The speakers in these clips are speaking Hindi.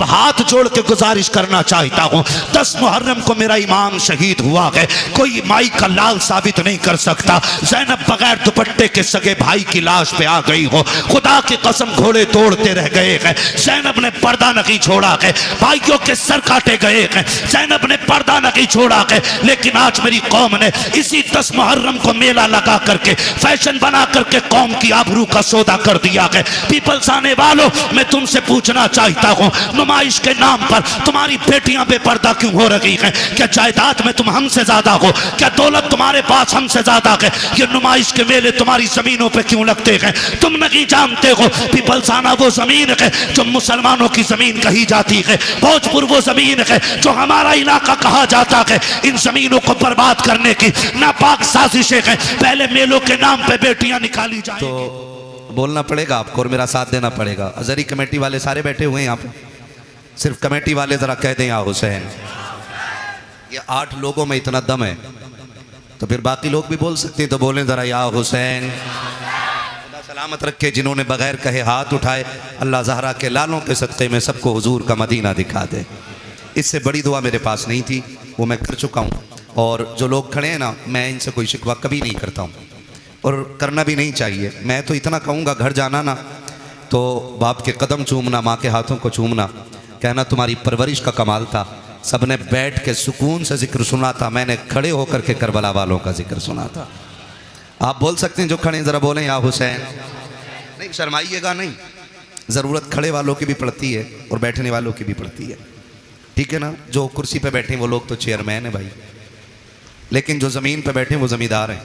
हाथ जोड़ के गुजारिश करना चाहता हूँ, 10 मुहर्रम को मेरा इमाम शहीद हुआ है, कोई माई का लाल साबित नहीं कर सकता। ज़ैनब बगैर दुपट्टे के सगे भाई की लाश पे आ गई हो, खुदा की कसम घोड़े तोड़ते रह गए हैं। ज़ैनब ने पर्दा नहीं छोड़ा है, भाइयों के सर काटे गए हैं, ज़ैनब ने पर्दा नहीं छोड़ा है। लेकिन आज मेरी कौम ने इसी 10 मुहर्रम को मेला लगा करके, फैशन बना करके कौम की आबरू का सौदा कर दिया है। पीपल्स आने वालों, मैं तुमसे पूछना चाहता हूँ, नुमाइश के नाम पर तुम्हारी बेटियां बेपर्दा क्यों हो रही हैं? क्या जायदाद में तुम हमसे ज्यादा हो? क्या दौलत तुम्हारे पास हमसे ज्यादा है? ये नुमाइश के मेले तुम्हारी जमीनों पे क्यों लगते हैं? तुम नहीं जानते हो पीपल्साना वो जमीन है जो मुसलमानों की जमीन कही जाती है, भोजपुर वो जमीन है जो हमारा इलाका कहा जाता है। इन जमीनों को बर्बाद करने की नापाक साजिशें हैं। पहले मेलों के नाम पे बेटियां निकाली जाएंगी। तो बोलना पड़ेगा आपको और मेरा साथ देना पड़ेगा। अजहरी कमेटी वाले सारे बैठे हुए हैं यहाँ पे, सिर्फ कमेटी वाले जरा कह दें या हुसैन। ये 8 लोगों में इतना दम है तो फिर बाकी लोग भी बोल सकते हैं, तो बोलें जरा या हुसैन। खुदा सलामत रखे जिन्होंने बगैर कहे हाथ उठाए, अल्लाह ज़हरा के लालों के सदक़े में सबको हुजूर का मदीना दिखा दे। इससे बड़ी दुआ मेरे पास नहीं थी, वो मैं कर चुका हूँ। और जो लोग खड़े हैं ना, मैं इनसे कोई शिकवा कभी नहीं करता हूँ और करना भी नहीं चाहिए। मैं तो इतना कहूँगा, घर जाना ना तो बाप के कदम चूमना, माँ के हाथों को चूमना, कहना तुम्हारी परवरिश का कमाल था। सबने बैठ के सुकून से जिक्र सुना था, मैंने खड़े होकर के करबला वालों का जिक्र सुना था। आप बोल सकते हैं जो खड़े, ज़रा बोलें या हुसैन। नहीं शर्माइएगा नहीं, ज़रूरत खड़े वालों की भी पड़ती है और बैठने वालों की भी पड़ती है, ठीक है ना। जो कुर्सी पे बैठे वो लोग तो चेयरमैन है भाई, लेकिन जो ज़मीन पे बैठे वो ज़मींदार हैं।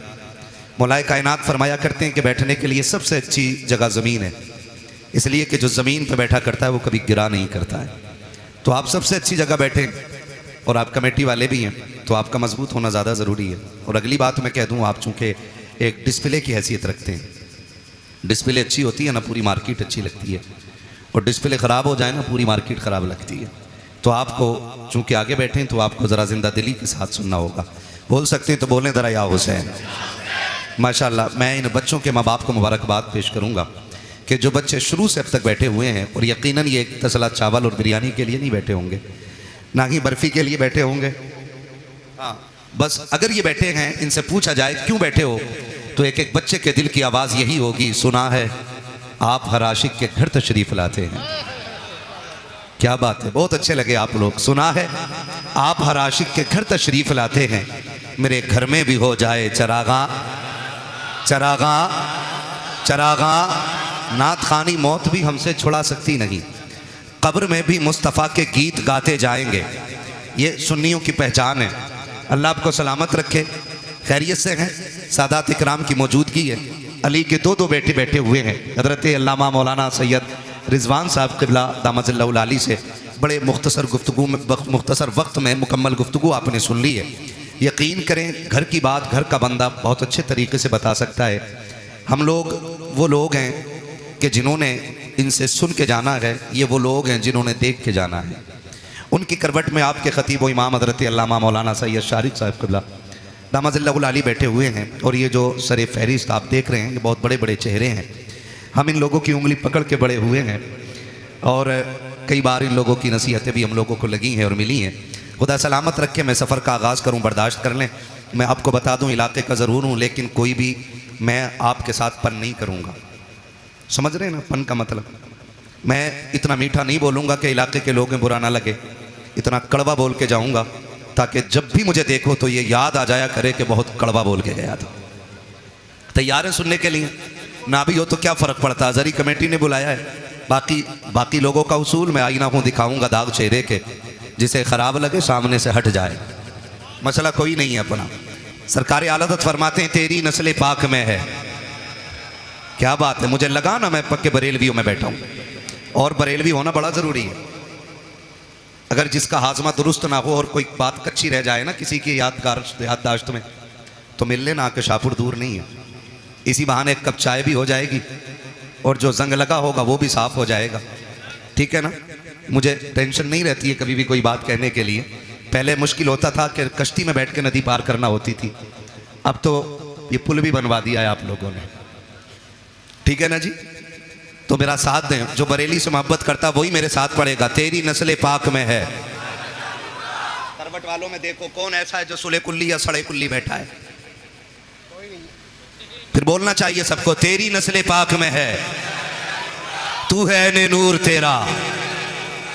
मौलाए कायनात फरमाया करते हैं कि बैठने के लिए सबसे अच्छी जगह ज़मीन है, इसलिए कि जो ज़मीन पे बैठा करता है वो कभी गिरा नहीं करता है। तो आप सबसे अच्छी जगह बैठे और आप कमेटी वाले भी हैं, तो आपका मजबूत होना ज़्यादा ज़रूरी है। और अगली बात मैं कह दूँ, आप चूँकि एक डिस्प्ले की हैसियत रखते हैं, डिस्प्ले अच्छी होती है ना पूरी मार्केट अच्छी लगती है, और डिस्प्ले ख़राब हो जाए ना पूरी मार्केट ख़राब लगती है। तो आपको चूँकि आगे बैठे हैं तो आपको ज़रा जिंदा दिली के साथ सुनना होगा। बोल सकते हैं तो बोलें ज़रा या हुसैन। माशाअल्लाह, मैं इन बच्चों के माँ बाप को मुबारकबाद पेश करूँगा कि जो बच्चे शुरू से अब तक बैठे हुए हैं, और यकीनन ये एक तसला चावल और बिरयानी के लिए नहीं बैठे होंगे, ना ही बर्फ़ी के लिए बैठे होंगे। हाँ, बस अगर ये बैठे हैं, इनसे पूछा जाए क्यों बैठे हो, तो एक एक बच्चे के दिल की आवाज़ यही होगी, सुना है आप हर आशिक के घर तशरीफ़ लाते हैं। क्या बात है, बहुत अच्छे लगे आप लोग। सुना है आप हर आशिक के घर तशरीफ़ लाते हैं, मेरे घर में भी हो जाए चरागा चरागा चरागा। नात खानी मौत भी हमसे छुड़ा सकती नहीं, कब्र में भी मुस्तफ़ा के गीत गाते जाएंगे। ये सुन्नियों की पहचान है। अल्लाह आपको सलामत रखे, खैरियत से हैं। सादात इकराम की मौजूदगी है। अली के 2 बेटे बैठे हुए हैं, हज़रत अल्लामा मौलाना सैयद रिजवान साहब क़िबला दामतुल्लाह अली से बड़े मुख्तसर गुफ्तगू में, मुख्तसर वक्त में मुकम्मल गुफ्तगू आपने सुन ली है। यकीन करें, घर की बात घर का बंदा बहुत अच्छे तरीके से बता सकता है। हम लोग वो लोग हैं कि जिन्होंने इनसे सुन के जाना है, ये वो लोग हैं जिन्होंने देख के जाना है। उनकी करवट में आपके ख़तीब व इमाम हज़रत अल्लामा मौलाना सैयद शारिक साहब क़िबला दामतुल्लाह अली बैठे हुए हैं। और ये जो सर फहरिस्त आप देख रहे हैं, ये बहुत बड़े बड़े चेहरे हैं। हम इन लोगों की उंगली पकड़ के बड़े हुए हैं और कई बार इन लोगों की नसीहतें भी हम लोगों को लगी हैं और मिली हैं। खुदा सलामत रखे। मैं सफ़र का आगाज़ करूं, बर्दाश्त कर लें। मैं आपको बता दूं, इलाके का ज़रूर हूं, लेकिन कोई भी मैं आपके साथ पन नहीं करूंगा। समझ रहे हैं ना पन का मतलब? मैं इतना मीठा नहीं बोलूँगा कि इलाके के लोगों बुरा ना लगे, इतना कड़वा बोल के जाऊँगा ताकि जब भी मुझे देखो तो ये याद आ जाया करे कि बहुत कड़वा बोल के गया था। तैयार है सुनने के लिए? ना भी हो तो क्या फ़र्क पड़ता, अज़हरी कमेटी ने बुलाया है। बाकी लोगों का उसूल, मैं आईना हूँ, दिखाऊँगा दाग चेहरे के, जिसे ख़राब लगे सामने से हट जाए, मसला कोई नहीं है अपना। सरकार आलदत फरमाते हैं तेरी नस्ल पाक में है। क्या बात है, मुझे लगा ना मैं पक्के बरेलवियों में बैठा हूँ, और बरेलवी होना बड़ा ज़रूरी है। अगर जिसका हाजमा दुरुस्त ना हो और कोई बात कच्ची रह जाए ना किसी की याददाश्त में, तो मिल लेना आके शाहपुर दूर नहीं है। इसी बहाने एक कप चाय भी हो जाएगी और जो जंग लगा होगा वो भी साफ़ हो जाएगा, ठीक है ना। मुझे टेंशन नहीं रहती है कभी भी कोई बात कहने के लिए। पहले मुश्किल होता था कि कश्ती में बैठ के नदी पार करना होती थी, अब तो ये पुल भी बनवा दिया है आप लोगों ने, ठीक है ना जी। तो मेरा साथ दें। जो बरेली से मोहब्बत करता वही मेरे साथ पड़ेगा। तेरी नस्ल पाक में है। करवट वालों में देखो कौन ऐसा है जो सुले कुल्ली या सड़े कुल्ली बैठा है। फिर बोलना चाहिए सबको, तेरी नस्ल पाक में है, तू है ऐने नूर तेरा।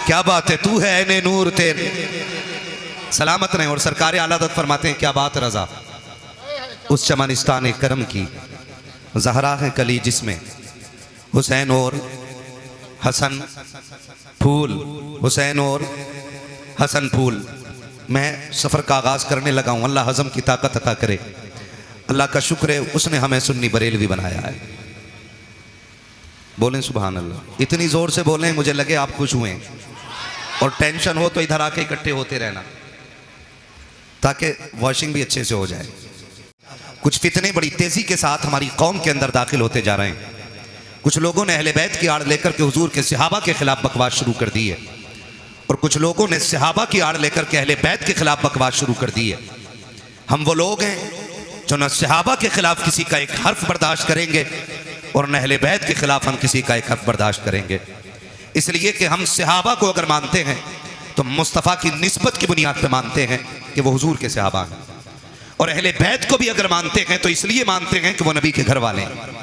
क्या बात है, तू है ऐने नूर तेरे। सलामत रहे। और सरकार आला हज़रत फरमाते हैं, क्या बात रजा, उस चमनिस्तान करम की ज़हरा है कली जिसमें हुसैन और हसन फूल, हुसैन और हसन फूल। मैं सफ़र का आगाज़ करने लगा हूँ। अल्लाह हज़म की ताकत अता करे। अल्लाह का शुक्र है उसने हमें सुन्नी बरेलवी बनाया है। बोलें सुभान अल्लाह। इतनी ज़ोर से बोलें मुझे लगे आप खुश हुए। और टेंशन हो तो इधर आके इकट्ठे होते रहना ताकि वॉशिंग भी अच्छे से हो जाए। कुछ फितने बड़ी तेज़ी के साथ हमारी कौम के अंदर दाखिल होते जा रहे हैं। कुछ लोगों ने अहले बैत की आड़ लेकर के हुजूर के सहाबा के खिलाफ बकवास शुरू कर दी है, और कुछ लोगों ने सहाबा की आड़ लेकर के अहले बैत के खिलाफ बकवास शुरू कर दी है। हम वो लोग हैं जो न सहाबा के खिलाफ किसी का एक हर्फ बर्दाश्त करेंगे और न अहले बैत के खिलाफ हम किसी का एक हर्फ बर्दाश्त करेंगे। इसलिए कि हम सहाबा को अगर मानते हैं तो मुस्तफ़ा की निस्बत की बुनियाद पर मानते हैं कि वो हुजूर के सहाबा हैं, और अहले बैत को भी अगर मानते हैं तो इसलिए मानते हैं कि वो नबी के घर वाले हैं।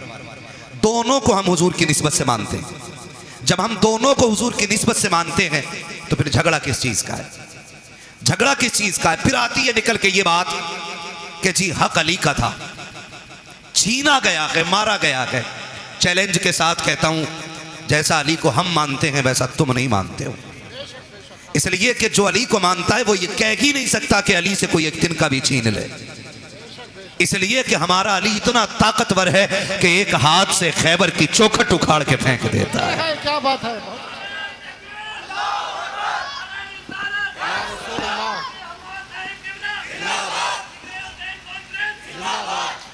दोनों को हम हुजूर की निस्बत से मानते हैं। जब हम दोनों को हुजूर की निस्बत से मानते हैं तो फिर झगड़ा किस चीज़ का है? झगड़ा किस चीज़ का है? फिर आती है निकल के ये बात कि जी हक अली का था, छीना गया है, मारा गया है। चैलेंज के साथ कहता हूं, जैसा अली को हम मानते हैं वैसा तुम नहीं मानते हो। इसलिए कि जो अली को मानता है वो ये कह ही नहीं सकता कि अली से कोई एक दिन का भी छीन ले। इसलिए कि हमारा अली इतना ताकतवर है कि एक हाथ से खैबर की चौखट उखाड़ के फेंक देता है। क्या बात है।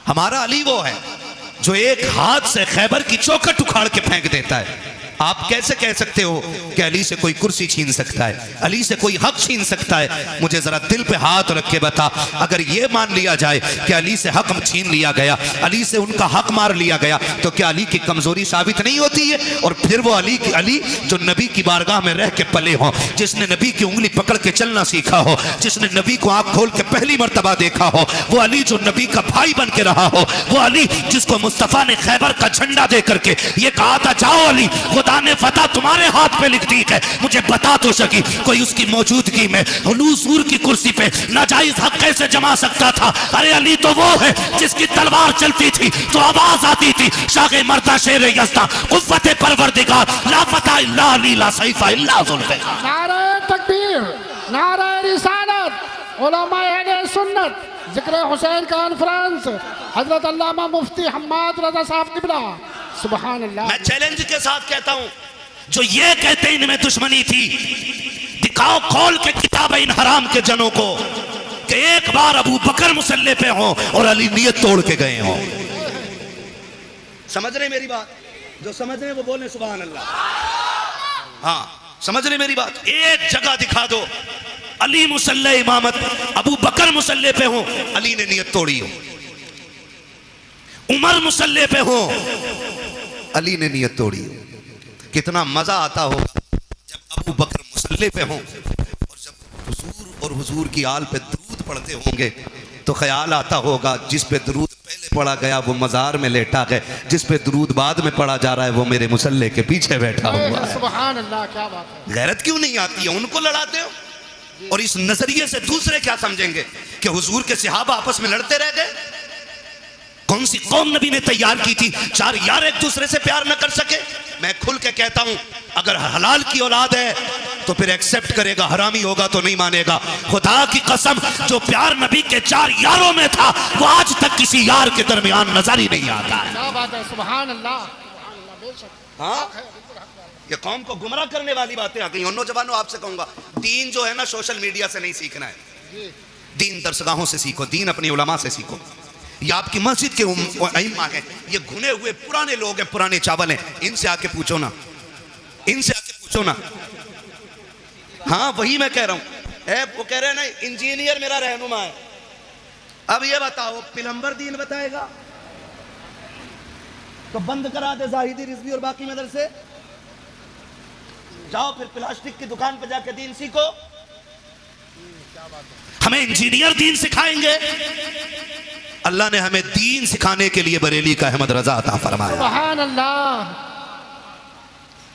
हमारा अली वो है जो एक हाथ से खैबर की चौखट उखाड़ के फेंक देता है। आप कैसे कह सकते हो कि अली से कोई कुर्सी छीन सकता है, अली से कोई हक छीन सकता है? मुझे जरा दिल पे हाथ रख के बता, अगर ये मान लिया जाए कि अली से हक छीन लिया गया, अली से उनका हक मार लिया गया, तो क्या अली की कमजोरी साबित नहीं होती है? और फिर वो अली जो नबी की बारगाह में रह के पले हो, जिसने नबी की उंगली पकड़ के चलना सीखा हो, जिसने नबी को आंख खोल के पहली मर्तबा देखा हो, वो अली जो नबी का भाई बन के रहा हो, वो अली जिसको मुस्तफा ने खैबर का झंडा दे करके ये कहा था, जाओ अली खुदा ने फतह तुम्हारे हाथ पे लिख दी है। मुझे बता तो सकी कोई उसकी मौजूदगी में हुजूर की कुर्सी पे नाजायज हक कैसे जमा सकता था? अरे अली तो वो है जिसकी तलवार चलती थी तो आवाज आती थी, शागे मर्दा शेर यज़्दा कुव्वत परवरदिगार ला फतह इल्ला अली ला सैफ इल्ला जुल्फ़िकार। नारे तकबीर, नारे रिसालत, उलमा अहले सुन्नत, जिक्र हुसैन कॉन्फ्रेंस, हजरत अल्लामा मुफ्ती हम्माद रजा साहब किबला। सुभान अल्लाह। मैं चैलेंज के साथ कहता हूं, जो ये कहते हैं इनमें दुश्मनी थी, दिखाओ खोल के किताब इन हराम के जनों को कि एक बार अबू बकर मुसल्ले पे हो और अली नियत तोड़ के गए हो। समझ रहे मेरी बात? जो समझ रहे वो बोले सुभान अल्लाह। हाँ, समझ रहे मेरी बात? एक जगह दिखा दो अली मुसल्ले इमामत, अबू बकर मुसल्ले पे हो, अली ने नियत तोड़ी हो। उमर मुसल्ले पे हो, अली ने नियत तोड़ी हो। कितना मजा आता हो जब अबू बकर मुसल्ले पे हों और जब हुजूर और हुजूर की आल पे दरूद पढ़ते होंगे तो ख्याल आता होगा जिस पे दरूद पहले पढ़ा गया वो मजार में लेटा है, जिस पे दरूद बाद में पढ़ा जा रहा है वो मेरे मुसल्ले के पीछे बैठा हुआ है। सुभान अल्लाह, क्या बात है। गैरत क्यों नहीं आती है? उनको लड़ाते हो और इस नजरिए से दूसरे क्या समझेंगे कि हुजूर के सहाबा आपस में लड़ते रह गए? कौन सी कौम नबी ने तैयार की थी चार यार एक दूसरे से प्यार न कर सके? मैं खुल के कहता हूं, अगर हलाल की औलाद है तो फिर एक्सेप्ट करेगा, हरामी होगा तो नहीं मानेगा। खुदा की कसम, जो प्यार नबी के चार यारों में था वो आज तक किसी यार के दरमियान नजर ही नहीं आता है। क्या बात है। सुभान अल्लाह। हाँ, ये कौम को गुमराह करने वाली बातें आ गई। नौजवानों, आपसे कहूंगा, दीन जो है ना सोशल मीडिया से नहीं सीखना है, दीन दरसगाहों से सीखो, दीन अपनी उलमा से सीखो। ये आपकी मस्जिद के अइम्मा हैं, ये घुने हुए पुराने लोग हैं, पुराने चावल हैं, इनसे आके पूछो ना, इनसे आके पूछो ना। हाँ, वही मैं कह रहा हूं। वो कह रहे हैं ना इंजीनियर मेरा रहनुमा है। अब ये बताओ, प्लम्बर दीन बताएगा? तो बंद करा दे जाहिदी रिजवी और बाकी मदरसे। जाओ फिर प्लास्टिक की दुकान पर जाके दीन सीखो। हमें इंजीनियर दीन सिखाएंगे। अल्लाह ने हमें दीन सिखाने के लिए बरेली का अहमद रजा अता फरमाया। सुभान अल्लाह।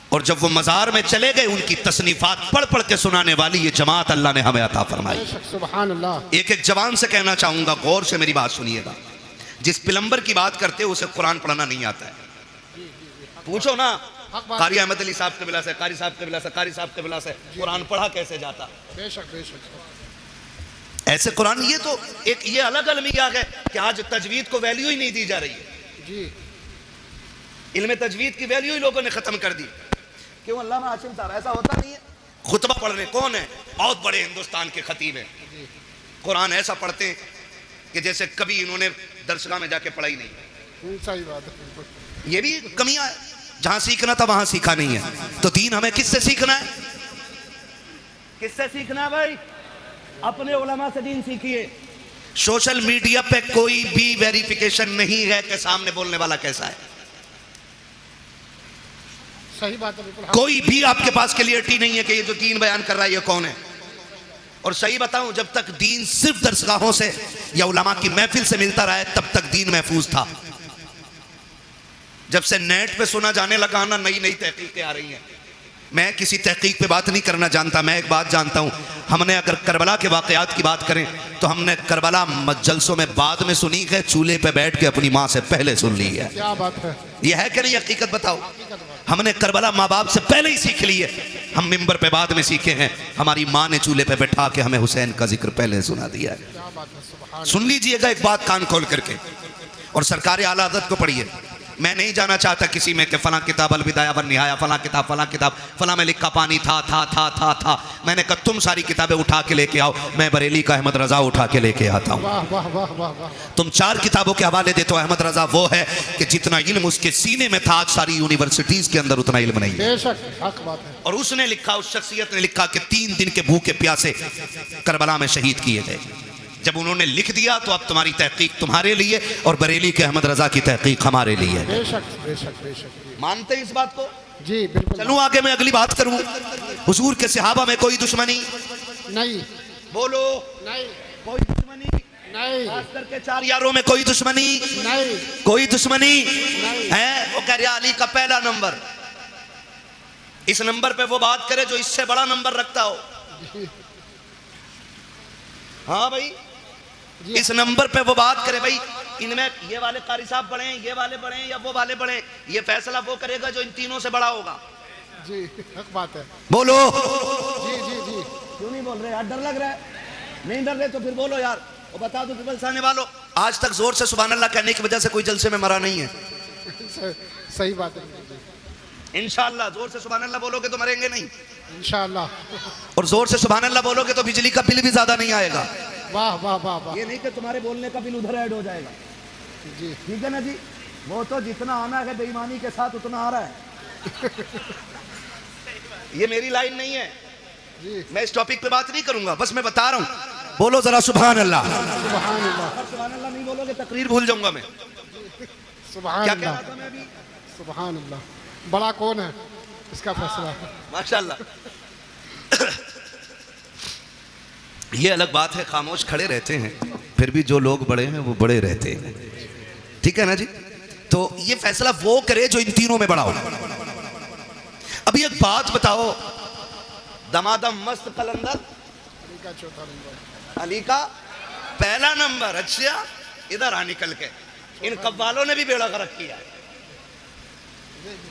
और जब वो मजार में चले गए, उनकी तसनीफात पढ़ पढ़ के सुनाने वाली ये जमात अल्लाह ने हमें अता फरमाई। सुभान अल्लाह। एक एक जवान से कहना चाहूंगा, गौर से मेरी बात सुनिएगा। जिस प्लम्बर की बात करते हो उसे कुरान पढ़ना नहीं आता है। पूछो ना कारी अहमद अली साहब कबिला से, कारी साहब कबिला से, कारी साहब कबिला से कुरान पढ़ा कैसे जाता? बेशक बेशक। ऐसे कुरान, ये तो एक ये अलग अलमिया है कि आज तजवीद को वैल्यू ही नहीं दी जा रही है जी। इल्म तजवीद की वैल्यू ही लोगों ने खत्म कर दी। क्यों अल्लामा हाशिम साहब, ऐसा होता नहीं है? खुतबा पढ़ रहे कौन है? बहुत बड़े हिंदुस्तान के खतीब हैं। कुरान ऐसा पढ़ते हैं कि जैसे कभी इन्होंने दरसगाह में जाके पढ़ा ही नहीं। सही बात है। ये भी कमियां है। जहां सीखना था वहां सीखा नहीं है। तो दीन हमें किससे सीखना है? किससे सीखना है भाई? अपने उलमा से दीन सीखिए। सोशल मीडिया पे कोई भी वेरिफिकेशन नहीं है कि सामने बोलने वाला कैसा है। सही बात है बिल्कुल। कोई भी आपके पास क्लियरिटी नहीं है कि ये जो दीन बयान कर रहा है ये कौन है। और सही बताऊं, जब तक दीन सिर्फ दरसगाहों से या उलमा की महफिल से मिलता रहा है तब तक दीन महफूज था। जब से नेट पे सुना जाने लगा ना, नई नई तहकीकें आ रही हैं। मैं किसी तहकीक पे बात नहीं करना जानता, मैं एक बात जानता हूं। हमने अगर करबला के वाकयात की बात करें तो हमने करबला जलसों में बाद में सुनी है, चूल्हे पे बैठ के अपनी माँ से पहले सुन ली है। क्या बात है। यह है कि नहीं? हकीकत बताओ। हमने करबला माँ बाप से पहले ही सीख ली है। हम मिंबर पे बाद में सीखे हैं। हमारी माँ ने चूल्हे पे बैठा के हमें हुसैन का जिक्र पहले सुना दिया है। क्या बात है। सुभान। सुन लीजिएगा एक बात कान खोल करके, और सरकार आला हज़रत को पढ़िए। मैं नहीं जाना चाहता किसी में कि फलां किताब अलविदाया वन निहाया, फलां किताब फलां में लिखा पानी था। मैंने कहा तुम सारी किताबें उठा के लेके आओ, मैं बरेली का अहमद रजा उठा के लेके आता हूँ। वाह वाह वाह वाह वाह। तुम 4 किताबों के हवाले देते हो। अहमद रजा वो है कि जितना इल्म उसके सीने में था, आज सारी यूनिवर्सिटीज के अंदर उतना इल्म नहीं है। बेशक हक बात है। और उसने लिखा, उस शख्सियत ने लिखा कि 3 दिन के भूखे प्यासे करबला में शहीद किए गए। जब उन्होंने लिख दिया तो अब तुम्हारी तहकीक तुम्हारे लिए और बरेली के अहमद रजा की तहकीक हमारे लिए। बेशक बेशक बेशक। मानते हैं इस बात को? जी बिल्कुल। चलूं आगे, मैं अगली बात करूं। हुजूर के सहाबा में कोई दुश्मनी नहीं। बोलो। नहीं। कोई दुश्मनी नहीं। खास करके 4 यारों में कोई दुश्मनी नहीं। कोई दुश्मनी नहीं। है। वो कह रहा अली का पहला नंबर, इस नंबर पे वो बात करे जो इससे बड़ा नंबर रखता हो। हाँ भाई, इस नंबर पे वो बात करे भाई, इनमें ये वाले कारी साहब बड़े हैं, ये वाले बड़े हैं या वो वाले बड़े हैं, ये फैसला वो करेगा जो इन तीनों से बड़ा होगा। जी हक बात है। बोलो। जी जी जी। क्यों नहीं बोल रहे यार? डर लग रहा है? नहीं डर रहे तो फिर बोलो यार। वो बता दो पीपल्स आने वालों, आज तक जोर से सुभान अल्लाह कहने की वजह से कोई जलसे में मरा नहीं है। सही बात है। इंशाअल्लाह जोर से सुभान अल्लाह बोलोगे तो मरेंगे नहीं इंशाअल्लाह। और जोर से सुभान अल्लाह बोलोगे तो बिजली का बिल भी ज्यादा नहीं आएगा। वाह वाह वाह वाह। ये नहीं कि तुम्हारे बोलने का बिल उधर ऐड हो जाएगा। जी ठीक है ना जी? वो तो जितना आना है बेईमानी के साथ उतना आ रहा है। ये मेरी लाइन नहीं है। जी। मैं इस टॉपिक पे बात नहीं करूंगा, बस मैं बता रहा हूं। बोलो जरा सुभान अल्लाह। सुभान अल्लाह। सुभान अल्लाह नहीं बोलोगे तकरीर भूल जाऊंगा मैं। सुभान क्या कह अल्लाह। रहा था मैं अभी? सुभान अल्लाह। बड़ा कौन है इसका फैसला? माशाल्लाह। ये अलग बात है, खामोश खड़े रहते हैं, फिर भी जो लोग बड़े हैं वो बड़े रहते हैं। ठीक है ना जी? तो ये फैसला वो करे जो इन तीनों में बड़ा हो। अभी एक बात बताओ, दमादम मस्त कलंदर अली का चौथा नंबर। अली का पहला नंबर। अच्छा, इधर आ निकल के। इन कव्वालों ने भी बेड़ा गर्क किया।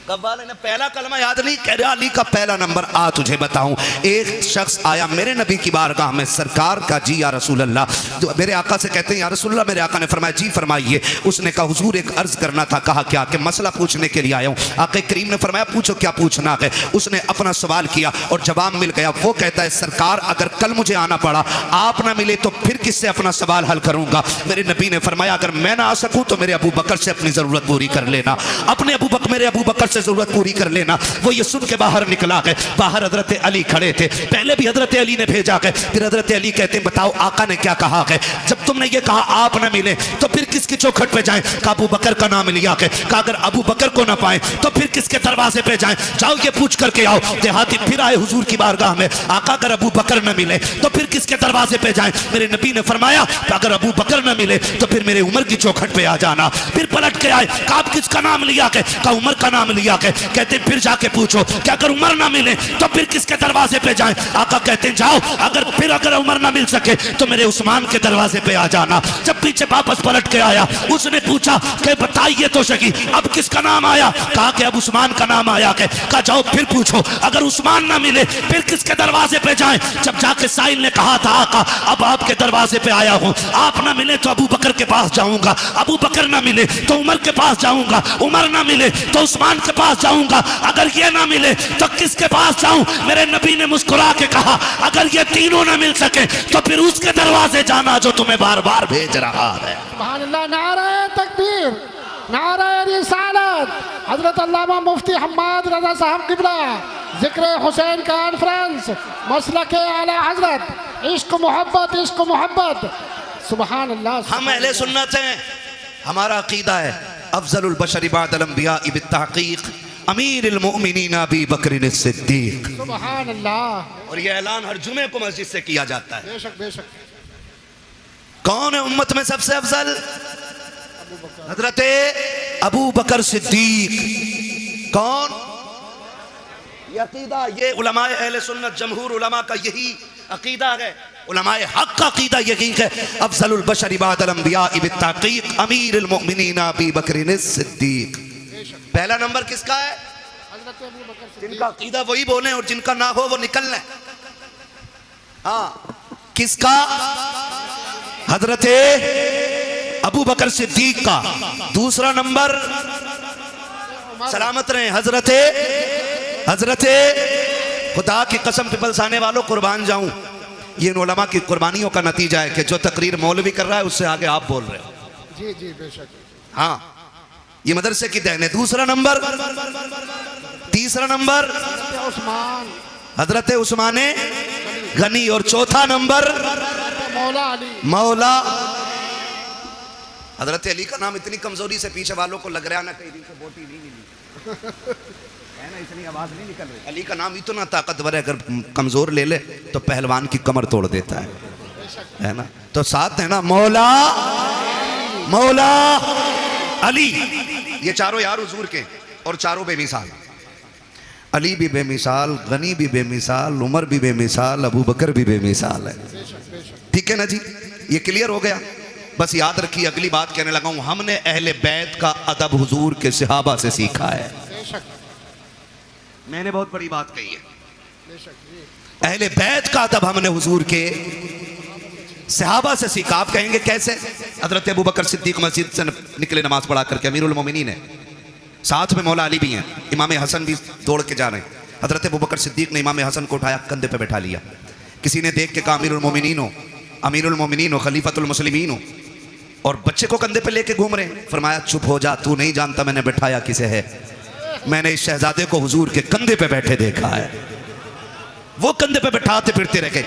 कव्वाल ने पहला कलमा याद नहीं, कह रहा अली का पहला नंबर। आ तुझे बताऊं, एक शख्स आया मेरे नबी की बारगाह में, सरकार का जी या रसूल अल्लाह, जो मेरे आका से कहते हैं या रसूल अल्लाह। मेरे आका ने फरमाया जी फरमाइए। उसने कहा हुजूर एक अर्ज करना था। कहा क्या? कि मसला पूछने के लिए आया हूँ। आका करीम ने फरमाया पूछो क्या पूछना है। उसने अपना सवाल किया और जवाब मिल गया। वो कहता है सरकार अगर कल मुझे आना पड़ा, आप ना मिले तो फिर किससे अपना सवाल हल करूंगा? मेरे नबी ने फरमाया अगर मैं ना आ सकूं तो मेरे अबू बकर से अपनी जरूरत पूरी कर लेना। अपने अबू बकर, मेरे अबू बकर से जरूरत पूरी कर लेना। वो ये सुन के बाहर निकला गए। बाहर हजरत अली खड़े थे। पहले भी हजरत अली ने भेजा गए, फिर हजरत अली कहते हैं बताओ आका ने क्या कहा है? जब तुमने ये कहा आप ना मिले तो फिर किसकी चौखट पे जाएं? का अबू बकर का नाम लिया के, का अगर अबू बकर को ना पाए तो फिर किसके दरवाजे पे जाएं? जाओ ये पूछ करके आओ। देहाती फिर आए हुजूर की बारगाह में, आका अगर अबू बकर न मिले तो फिर किसके दरवाजे पे जाएं? मेरे नबी ने फरमाया अगर अबू बकर न मिले तो फिर मेरे उमर की चौखट पे आ जाना। फिर पलट के आए, का आप किसका नाम लिया के? का उमर का नाम लिया के। कहते फिर जाके पूछो कि अगर उमर ना मिले तो फिर किसके दरवाजे पे जाएं? आका कहते जाओ अगर उमर ना मिल सके तो मेरे उस्मान के दरवाजे पे आ जाना। जब पीछे वापस पलट के आया, उसने पूछा कि बताइए तो सही अब किसका नाम आया? कहा कि अब उस्मान का नाम आया के। कहा जाओ फिर पूछो अगर उस्मान ना मिले फिर किसके दरवाजे पे जाएं? जब जाके साइल ने कहा था आका अब आपके दरवाजे पे आया हूं, आप ना मिले तो अबू बकर के पास जाऊंगा, अबू बकर ना मिले तो उमर के पास जाऊंगा, उमर ना मिले तो उस्मान के पास जाऊंगा, अगर ये ना मिले तो किसके पास जाऊं? मेरे नबी ने मुस्कुरा के कहा अगर ये तीनों ना मिल सके तो फिर उसके दरवाजे जाना जो तुम्हें बार बार भेज रहा है। सुभान अल्लाह, नारे तकबीर, नारे रिसालत। हजरत अल्लामा मुफ्ती हम्माद रजा साहब किबला, जिक्र हुसैन कॉन्फ्रेंस, मसलक आला हजरत, इश्क मोहब्बत, इश्क मोहब्बत। सुभान अल्लाह। हम अहले सुन्नत हैं, हमारा अकीदा है अफजलुल बशर बअदल अंबिया बित्तहक़ीक़ अमीरुल मोमिनीन अबू बकर सिद्दीक। सुभान अल्लाह। और ये ऐलान हर जुमे को मस्जिद से किया जाता है। बेशक बेशक। कौन है उम्मत में सबसे अफजल? हजरत अबू बकर सिद्दीक। कौन? ये अकीदा, ये उलमाए अहले सुन्नत जमहूर उलमा का यही अकीदा है। उलमाए हक का अकीदा यही है अफजलुल बशर बअदल अंबिया बित्तहक़ीक़ अमीरुल मोमिनीन अबू बकर सिद्दीक। पहला नंबर किसका है? हजरत अबू बकर सिद्दीक। जिनका अकीदा वही बोले और जिनका ना हो वो निकल लें। हाँ, किसका? हजरत अबू बकर सिद्दीक का। दूसरा नंबर सलामत रहे हजरत खुदा की कसम पिपल्स आने वालों कुर्बान जाऊं, ये इन उलमा की कुर्बानियों का नतीजा है कि जो तकरीर मौलवी कर रहा है उससे आगे आप बोल रहे हो। जी जी बेशक। हाँ, ये मदरसे की देन है। दूसरा नंबर, तीसरा नंबर उस्मान, हजरत उस्मान गनी, और चौथा नंबर मौला अली। मौला हजरत अली का नाम इतनी कमजोरी से पीछे वालों को लग रहा है ना कहीं दिन से बोटी नहीं मिली है ना, इतनी आवाज नहीं निकल रही। अली का नाम इतना ताकतवर है, अगर कमजोर ले ले तो पहलवान की कमर तोड़ देता है ना। तो साथ है ना मौला, मौला अली। ये चारों यार हुजूर के और चारों बेमिसाल। अली भी बेमिसाल, गनी भी बेमिसाल, उमर भी बेमिसाल, अबू बकर भी बेमिसाल है। ठीक है ना जी, ये क्लियर हो गया। बस याद रखिए, अगली बात कहने लगा हूं, हमने अहले बैत का अदब हुजूर के सहाबा से सीखा है। मैंने बहुत बड़ी बात कही है, अहले बैत का अदब हमने हुजूर के सहाबा से सीखा। आप कहेंगे कैसे? हजरत अबू बकर सिद्दीक मस्जिद से निकले नमाज पढ़ा करके, अमीरुल मोमिनीन है, साथ में मौला अली भी हैं, इमाम हसन भी दौड़ के जा रहे हैं। हजरत अबू बकर सिद्दीक ने इमाम हसन को उठाया, कंधे पे बैठा लिया। किसी ने देख के कहा अमीरुल मोमिनीन हो, अमीरुल मोमिनीन हो, खलीफतुल मुस्लिमीन हो, और बच्चे को कंधे पे लेके घूम रहे हैं। फरमाया चुप हो जा, तू नहीं जानता मैंने बैठाया किसे है। मैंने इस शहजादे को हुजूर के कंधे पे बैठे देखा है। वो कंधे पे बैठाते फिरते रह गए।